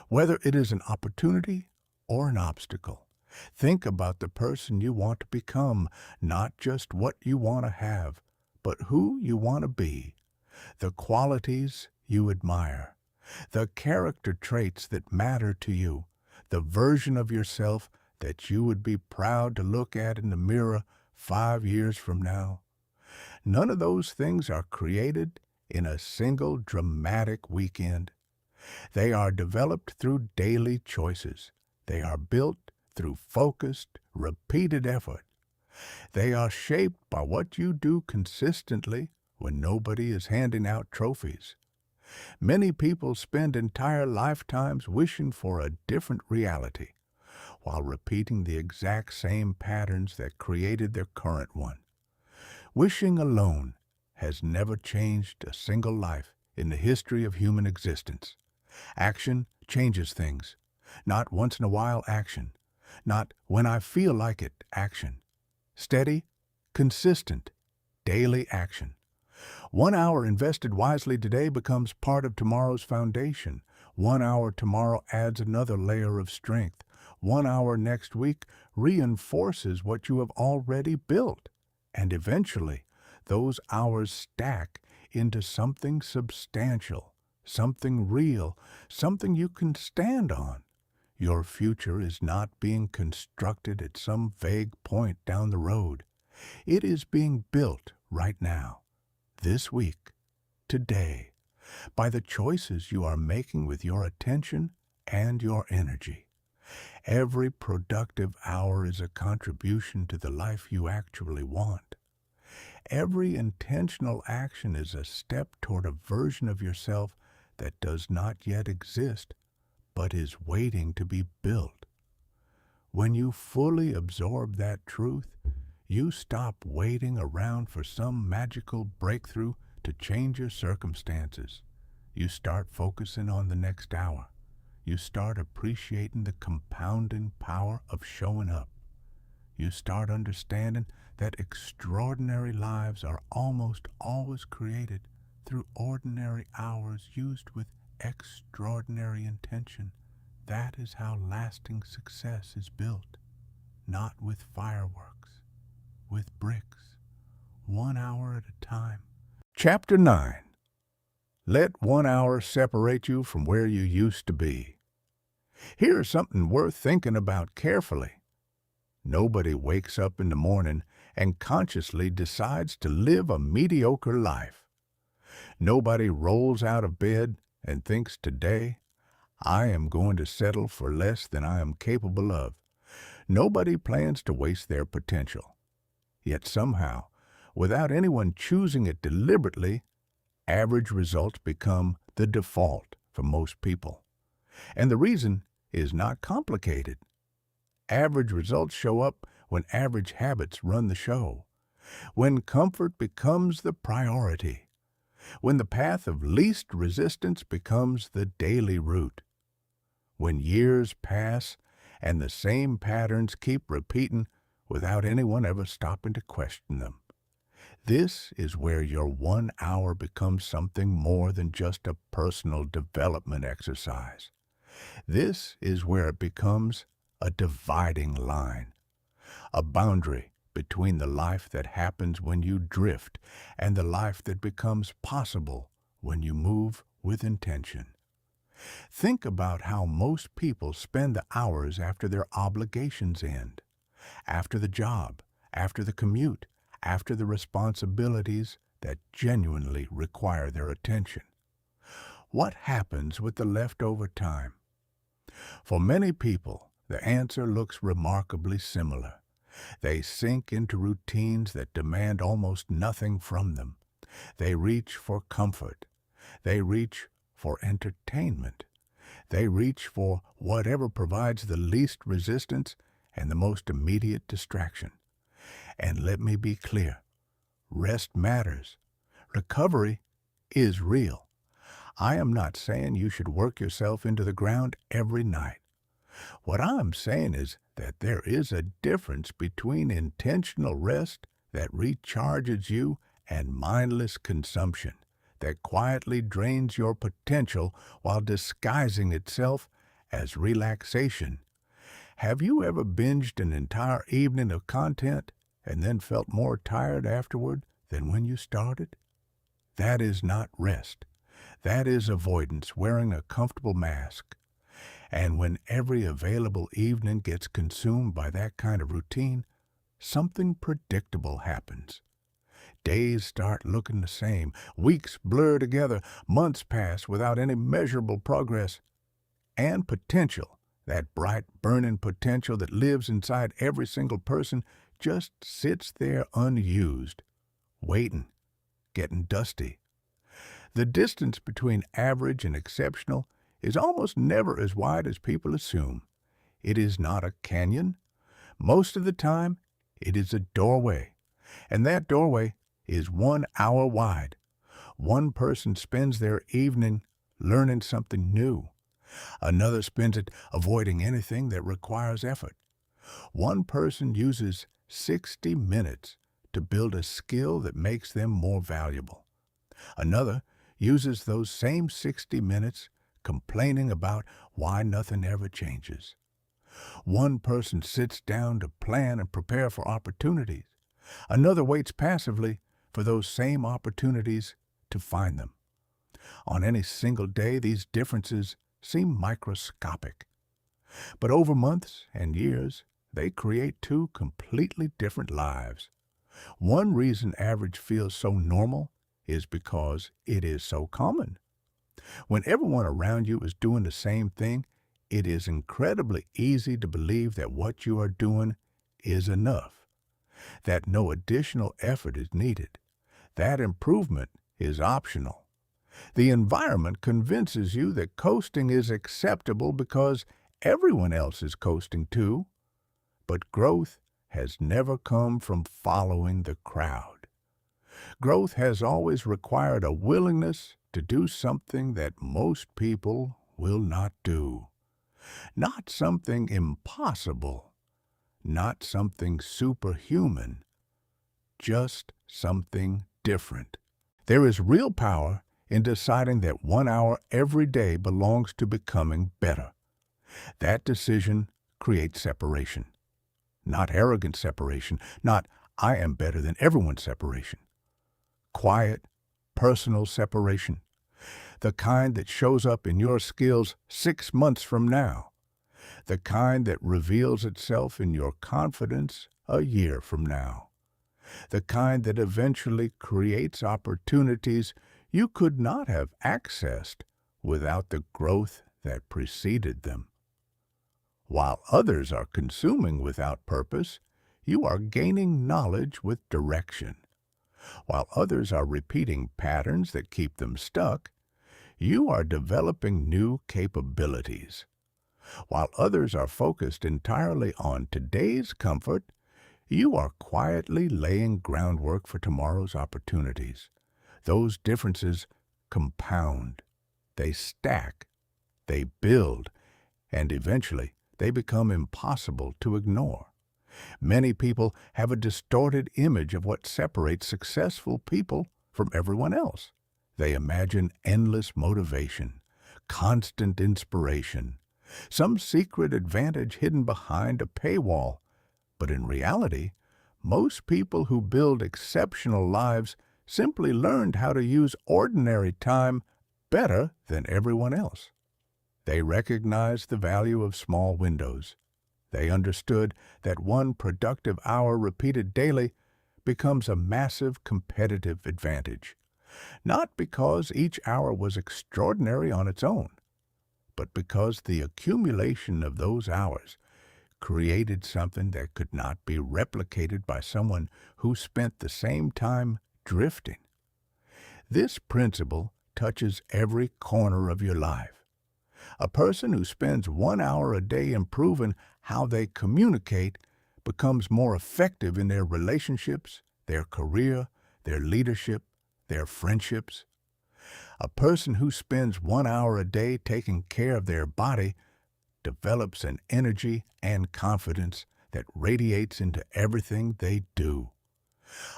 whether it is an opportunity or an obstacle. Think about the person you want to become, not just what you want to have, but who you want to be, the qualities you admire, the character traits that matter to you, the version of yourself that you would be proud to look at in the mirror 5 years from now. None of those things are created in a single dramatic weekend. They are developed through daily choices. They are built through focused, repeated effort. They are shaped by what you do consistently when nobody is handing out trophies. Many people spend entire lifetimes wishing for a different reality, while repeating the exact same patterns that created their current one. Wishing alone has never changed a single life in the history of human existence. Action changes things. Not once in a while action. Not when I feel like it action. Steady, consistent, daily action. 1 hour invested wisely today becomes part of tomorrow's foundation. 1 hour tomorrow adds another layer of strength. 1 hour next week reinforces what you have already built. And eventually, those hours stack into something substantial, something real, something you can stand on. Your future is not being constructed at some vague point down the road. It is being built right now, this week, today, by the choices you are making with your attention and your energy. Every productive hour is a contribution to the life you actually want. Every intentional action is a step toward a version of yourself that does not yet exist, but is waiting to be built. When you fully absorb that truth, you stop waiting around for some magical breakthrough to change your circumstances. You start focusing on the next hour. you start appreciating the compounding power of showing up. You start understanding that extraordinary lives are almost always created through ordinary hours used with extraordinary intention. That is how lasting success is built, not with fireworks, with bricks, 1 hour at a time. Chapter 9. Let 1 hour separate you from where you used to be. Here's something worth thinking about carefully. Nobody wakes up in the morning and consciously decides to live a mediocre life. Nobody rolls out of bed and thinks today, I am going to settle for less than I am capable of. Nobody plans to waste their potential. Yet somehow, without anyone choosing it deliberately, average results become the default for most people. And the reason is not complicated. Average results show up when average habits run the show, when comfort becomes the priority, when the path of least resistance becomes the daily route, when years pass and the same patterns keep repeating without anyone ever stopping to question them. This is where your 1 hour becomes something more than just a personal development exercise. This is where it becomes a dividing line, a boundary between the life that happens when you drift and the life that becomes possible when you move with intention. Think about how most people spend the hours after their obligations end, after the job, after the commute, after the responsibilities that genuinely require their attention. What happens with the leftover time? For many people, the answer looks remarkably similar. They sink into routines that demand almost nothing from them. They reach for comfort. They reach for entertainment. They reach for whatever provides the least resistance and the most immediate distraction. And let me be clear, rest matters. Recovery is real. I am not saying you should work yourself into the ground every night. What I'm saying is that there is a difference between intentional rest that recharges you and mindless consumption that quietly drains your potential while disguising itself as relaxation. Have you ever binged an entire evening of content and then felt more tired afterward than when you started? That is not rest. That is avoidance, wearing a comfortable mask. And when every available evening gets consumed by that kind of routine, something predictable happens. Days start looking the same, weeks blur together, months pass without any measurable progress. And potential, that bright, burning potential that lives inside every single person, just sits there unused, waiting, getting dusty. The distance between average and exceptional is almost never as wide as people assume. It is not a canyon. Most of the time, it is a doorway, and that doorway is 1 hour wide. One person spends their evening learning something new. Another spends it avoiding anything that requires effort. One person uses 60 minutes to build a skill that makes them more valuable. Another uses those same 60 minutes complaining about why nothing ever changes. One person sits down to plan and prepare for opportunities. Another waits passively for those same opportunities to find them. On any single day, these differences seem microscopic. But over months and years, they create two completely different lives. One reason average feels so normal is because it is so common. When everyone around you is doing the same thing, it is incredibly easy to believe that what you are doing is enough, that no additional effort is needed, that improvement is optional. The environment convinces you that coasting is acceptable because everyone else is coasting too. But growth has never come from following the crowd. Growth has always required a willingness to do something that most people will not do. Not something impossible, not something superhuman, just something different. There is real power in deciding that 1 hour every day belongs to becoming better. That decision creates separation. Not arrogant separation, not I am better than everyone separation. Quiet, personal separation. The kind that shows up in your skills 6 months from now. The kind that reveals itself in your confidence a year from now. The kind that eventually creates opportunities you could not have accessed without the growth that preceded them. While others are consuming without purpose, you are gaining knowledge with direction. While others are repeating patterns that keep them stuck, you are developing new capabilities. While others are focused entirely on today's comfort, you are quietly laying groundwork for tomorrow's opportunities. Those differences compound, they stack, they build, and eventually they become impossible to ignore. Many people have a distorted image of what separates successful people from everyone else. They imagine endless motivation, constant inspiration, some secret advantage hidden behind a paywall. But in reality, most people who build exceptional lives simply learned how to use ordinary time better than everyone else. They recognized the value of small windows. They understood that one productive hour repeated daily becomes a massive competitive advantage. Not because each hour was extraordinary on its own, but because the accumulation of those hours created something that could not be replicated by someone who spent the same time drifting. This principle touches every corner of your life. A person who spends 1 hour a day improving how they communicate becomes more effective in their relationships, their career, their leadership, their friendships. A person who spends 1 hour a day taking care of their body develops an energy and confidence that radiates into everything they do.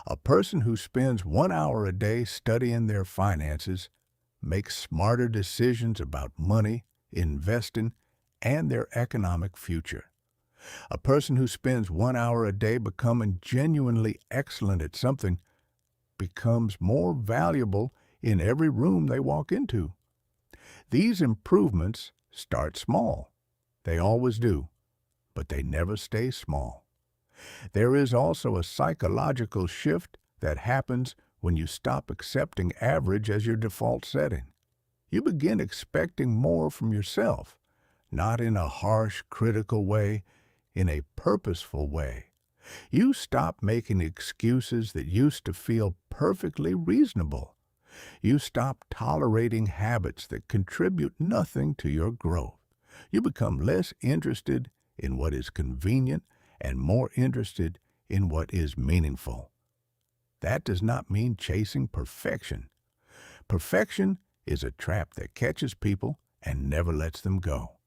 A person who spends 1 hour a day studying their finances makes smarter decisions about money, investing, and their economic future. A person who spends 1 hour a day becoming genuinely excellent at something becomes more valuable in every room they walk into. These improvements start small. They always do, but they never stay small. There is also a psychological shift that happens when you stop accepting average as your default setting. You begin expecting more from yourself, not in a harsh, critical way, in a purposeful way. You stop making excuses that used to feel perfectly reasonable. You stop tolerating habits that contribute nothing to your growth. You become less interested in what is convenient and more interested in what is meaningful. That does not mean chasing perfection. Perfection is a trap that catches people and never lets them go.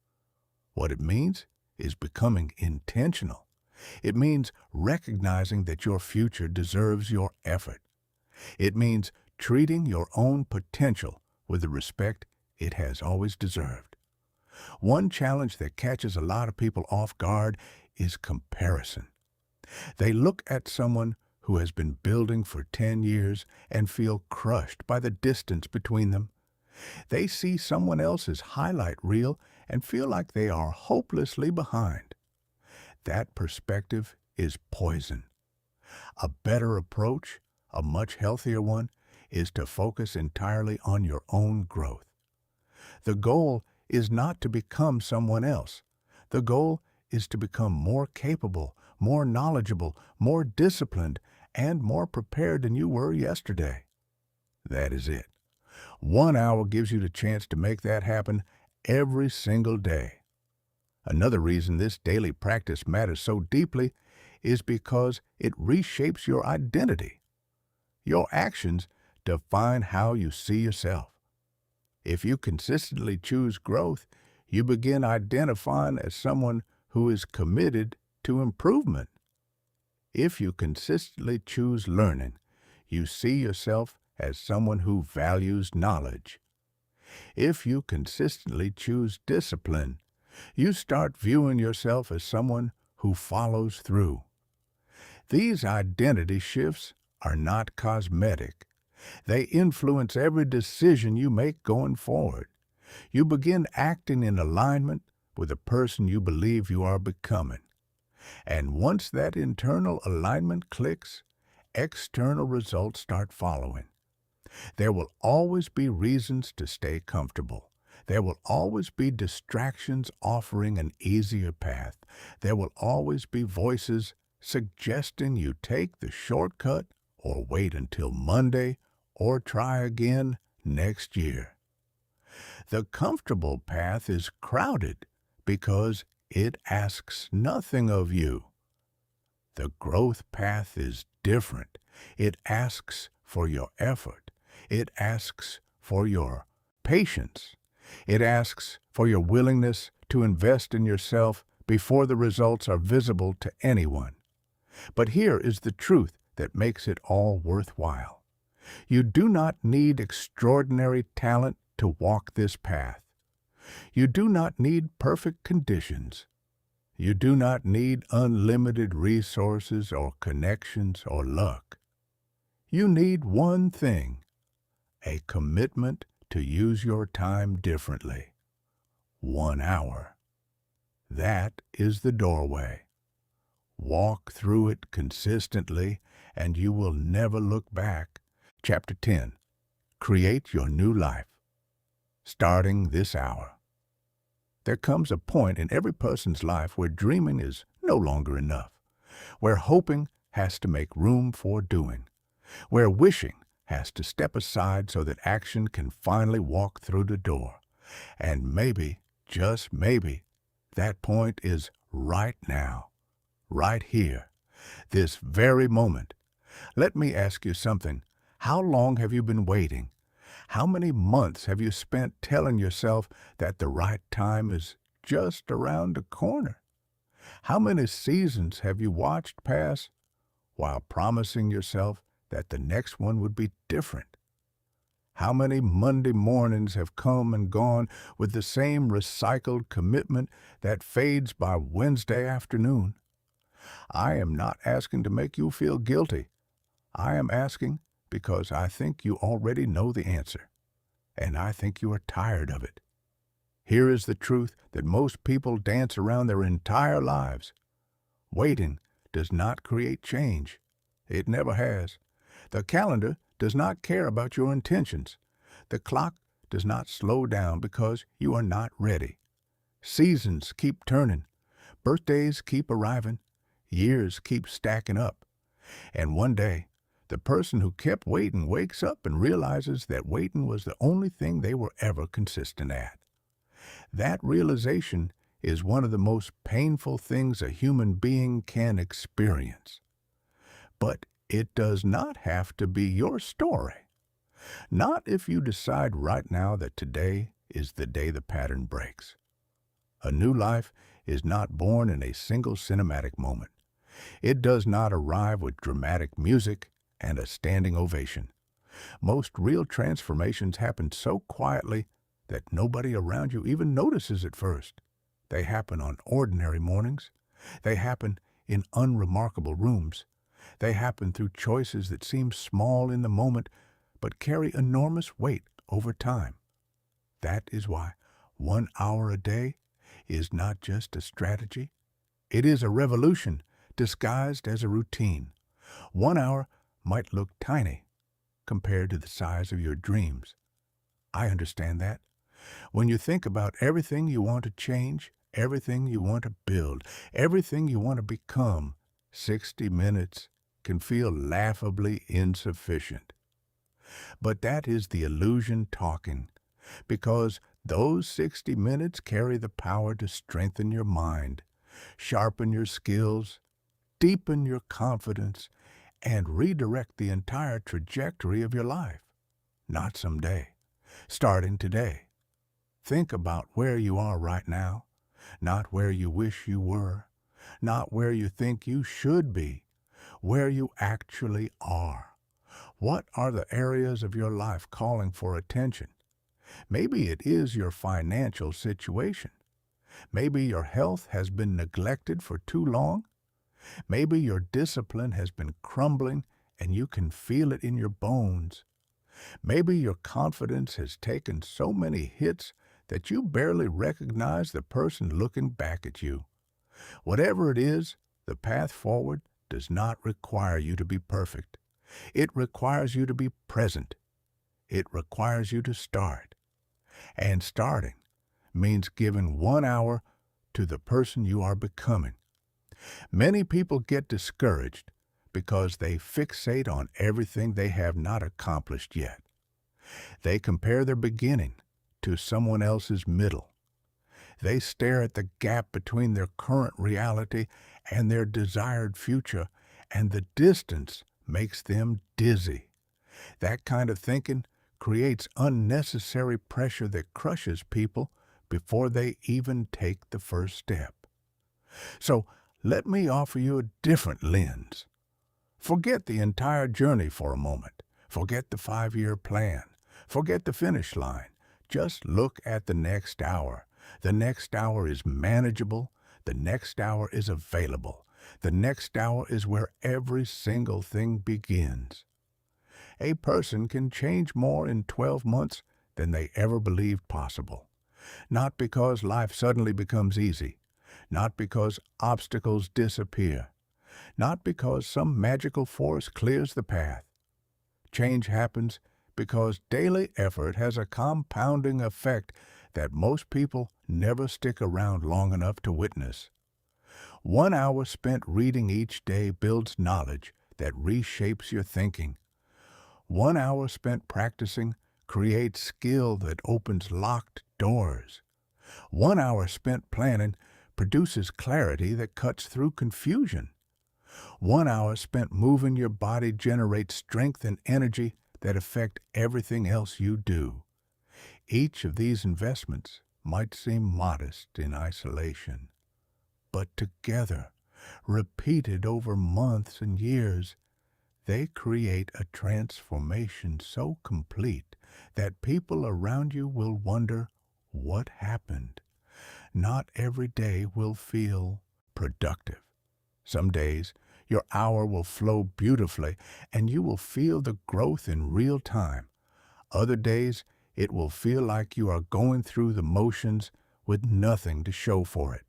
What it means is becoming intentional. It means recognizing that your future deserves your effort. It means treating your own potential with the respect it has always deserved. One challenge that catches a lot of people off guard is comparison. They look at someone who has been building for 10 years and feel crushed by the distance between them. They see someone else's highlight reel and feel like they are hopelessly behind. That perspective is poison. A better approach, a much healthier one, is to focus entirely on your own growth. The goal is not to become someone else. The goal is to become more capable, more knowledgeable, more disciplined, and more prepared than you were yesterday. That is it. 1 hour gives you the chance to make that happen every single day. Another reason this daily practice matters so deeply is because it reshapes your identity. Your actions define how you see yourself. If you consistently choose growth, You begin identifying as someone who is committed to improvement. If you consistently choose learning, you see yourself as someone who values knowledge. If you consistently choose discipline, you start viewing yourself as someone who follows through. These identity shifts are not cosmetic. They influence every decision you make going forward. You begin acting in alignment with the person you believe you are becoming. And once that internal alignment clicks, external results start following. There will always be reasons to stay comfortable. There will always be distractions offering an easier path. There will always be voices suggesting you take the shortcut or wait until Monday or try again next year. The comfortable path is crowded because it asks nothing of you. The growth path is different. It asks for your effort. It asks for your patience. It asks for your willingness to invest in yourself before the results are visible to anyone. But here is the truth that makes it all worthwhile. You do not need extraordinary talent to walk this path. You do not need perfect conditions. You do not need unlimited resources or connections or luck. You need one thing: a commitment to use your time differently. 1 hour. That is the doorway. Walk through it consistently, and you will never look back. Chapter 10. Create your new life. Starting this hour. There comes a point in every person's life where dreaming is no longer enough, where hoping has to make room for doing, where wishing has to step aside so that action can finally walk through the door. And maybe, just maybe, that point is right now, right here, this very moment. Let me ask you something. How long have you been waiting? How many months have you spent telling yourself that the right time is just around the corner? How many seasons have you watched pass while promising yourself that the next one would be different? How many Monday mornings have come and gone with the same recycled commitment that fades by Wednesday afternoon? I am not asking to make you feel guilty. I am asking because I think you already know the answer, and I think you are tired of it. Here is the truth that most people dance around their entire lives. Waiting does not create change. It never has. The calendar does not care about your intentions. The clock does not slow down because you are not ready. Seasons keep turning. Birthdays keep arriving. Years keep stacking up. And one day, the person who kept waiting wakes up and realizes that waiting was the only thing they were ever consistent at. That realization is one of the most painful things a human being can experience. But it does not have to be your story. Not if you decide right now that today is the day the pattern breaks. A new life is not born in a single cinematic moment. It does not arrive with dramatic music and a standing ovation. Most real transformations happen so quietly that nobody around you even notices at first. They happen on ordinary mornings. They happen in unremarkable rooms. They happen through choices that seem small in the moment but carry enormous weight over time. That is why 1 hour a day is not just a strategy. It is a revolution disguised as a routine. 1 hour might look tiny compared to the size of your dreams. I understand that. When you think about everything you want to change, everything you want to build, everything you want to become, 60 minutes can feel laughably insufficient. But that is the illusion talking, because those 60 minutes carry the power to strengthen your mind, sharpen your skills, deepen your confidence, and redirect the entire trajectory of your life. Not someday, starting today. Think about where you are right now, not where you wish you were, not where you think you should be, where you actually are. What are the areas of your life calling for attention? Maybe it is your financial situation. Maybe your health has been neglected for too long. Maybe your discipline has been crumbling and you can feel it in your bones. Maybe your confidence has taken so many hits that you barely recognize the person looking back at you. Whatever it is, the path forward does not require you to be perfect. It requires you to be present. It requires you to start. And starting means giving 1 hour to the person you are becoming. Many people get discouraged because they fixate on everything they have not accomplished yet. They compare their beginning to someone else's middle. They stare at the gap between their current reality and their desired future, and the distance makes them dizzy. That kind of thinking creates unnecessary pressure that crushes people before they even take the first step. So let me offer you a different lens. Forget the entire journey for a moment. Forget the 5-year plan. Forget the finish line. Just look at the next hour. The next hour is manageable. The next hour is available. The next hour is where every single thing begins. A person can change more in 12 months than they ever believed possible. Not because life suddenly becomes easy. Not because obstacles disappear. Not because some magical force clears the path. Change happens because daily effort has a compounding effect that most people never stick around long enough to witness. 1 hour spent reading each day builds knowledge that reshapes your thinking. 1 hour spent practicing creates skill that opens locked doors. 1 hour spent planning produces clarity that cuts through confusion. 1 hour spent moving your body generates strength and energy that affect everything else you do. Each of these investments might seem modest in isolation, but together, repeated over months and years, they create a transformation so complete that people around you will wonder what happened. Not every day will feel productive. Some days, your hour will flow beautifully and you will feel the growth in real time. Other days, it will feel like you are going through the motions with nothing to show for it.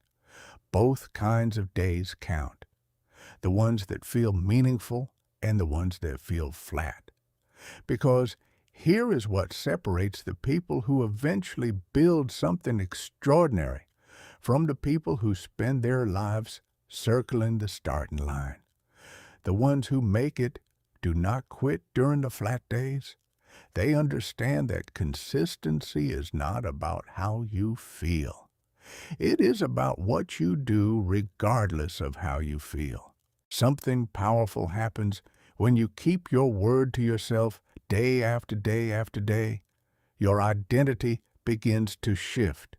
Both kinds of days count. The ones that feel meaningful and the ones that feel flat. Because here is what separates the people who eventually build something extraordinary from the people who spend their lives circling the starting line. The ones who make it do not quit during the flat days. They understand that consistency is not about how you feel. It is about what you do regardless of how you feel. Something powerful happens when you keep your word to yourself day after day after day. Your identity begins to shift.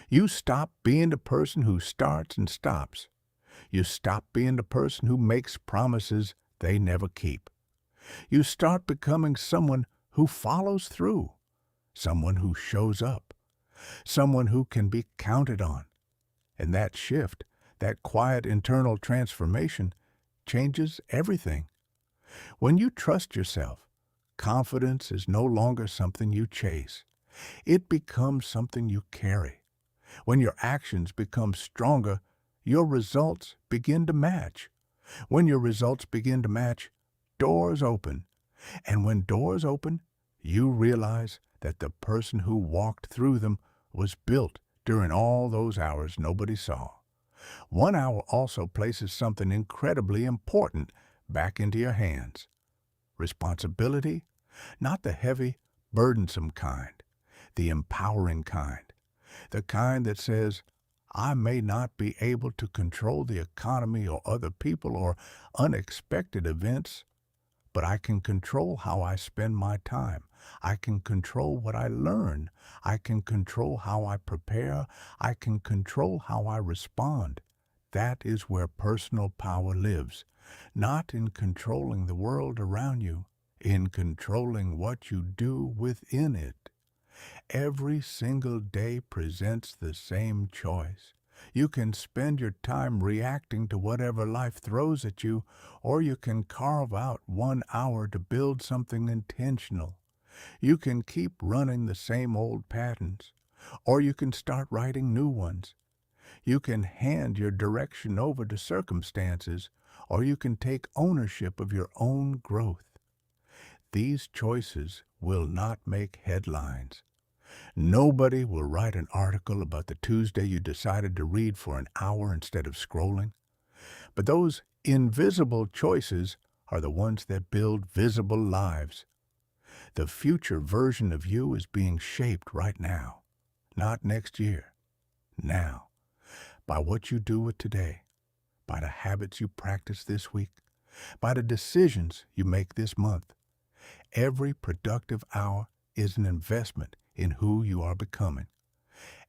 You stop being the person who starts and stops. You stop being the person who makes promises they never keep. You start becoming someone who follows through, someone who shows up, someone who can be counted on. And that shift, that quiet internal transformation, changes everything. When you trust yourself, confidence is no longer something you chase. It becomes something you carry. When your actions become stronger, your results begin to match. When your results begin to match, doors open. And when doors open, you realize that the person who walked through them was built during all those hours nobody saw. 1 hour also places something incredibly important back into your hands. Responsibility, not the heavy, burdensome kind, the empowering kind. The kind that says, I may not be able to control the economy or other people or unexpected events, but I can control how I spend my time. I can control what I learn. I can control how I prepare. I can control how I respond. That is where personal power lives, not in controlling the world around you, in controlling what you do within it. Every single day presents the same choice. You can spend your time reacting to whatever life throws at you, or you can carve out 1 hour to build something intentional. You can keep running the same old patterns, or you can start writing new ones. You can hand your direction over to circumstances, or you can take ownership of your own growth. These choices will not make headlines. Nobody will write an article about the Tuesday you decided to read for an hour instead of scrolling. But those invisible choices are the ones that build visible lives. The future version of you is being shaped right now, not next year, now, by what you do with today, by the habits you practice this week, by the decisions you make this month. Every productive hour is an investment in who you are becoming.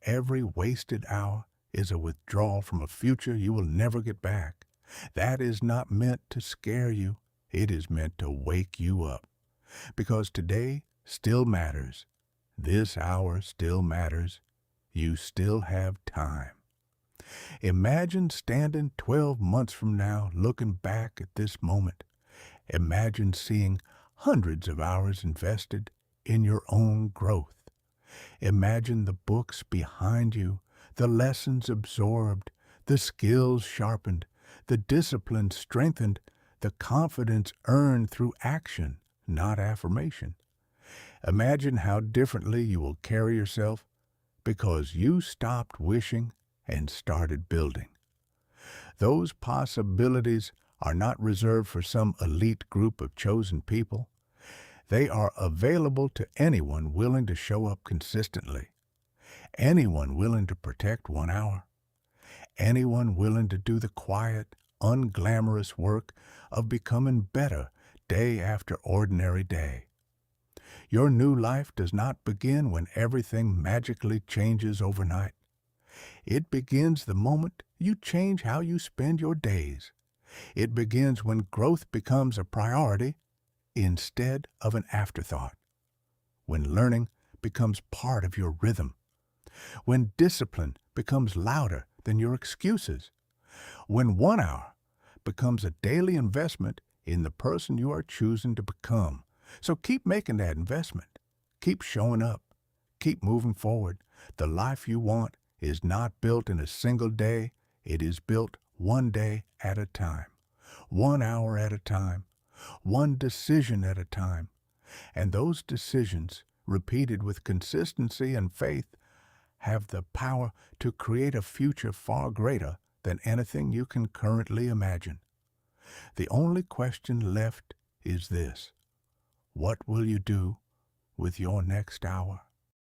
Every wasted hour is a withdrawal from a future you will never get back. That is not meant to scare you. It is meant to wake you up. Because today still matters. This hour still matters. You still have time. Imagine standing 12 months from now looking back at this moment. Imagine seeing hundreds of hours invested in your own growth. Imagine the books behind you, the lessons absorbed, the skills sharpened, the discipline strengthened, the confidence earned through action, not affirmation. Imagine how differently you will carry yourself because you stopped wishing and started building. Those possibilities are not reserved for some elite group of chosen people. They are available to anyone willing to show up consistently, anyone willing to protect 1 hour, anyone willing to do the quiet, unglamorous work of becoming better day after ordinary day. Your new life does not begin when everything magically changes overnight. It begins the moment you change how you spend your days. It begins when growth becomes a priority instead of an afterthought, when learning becomes part of your rhythm, when discipline becomes louder than your excuses, when 1 hour becomes a daily investment in the person you are choosing to become. So keep making that investment. Keep showing up. Keep moving forward. The life you want is not built in a single day. It is built one day at a time, 1 hour at a time, one decision at a time. And those decisions, repeated with consistency and faith, have the power to create a future far greater than anything you can currently imagine. The only question left is this: what will you do with your next hour?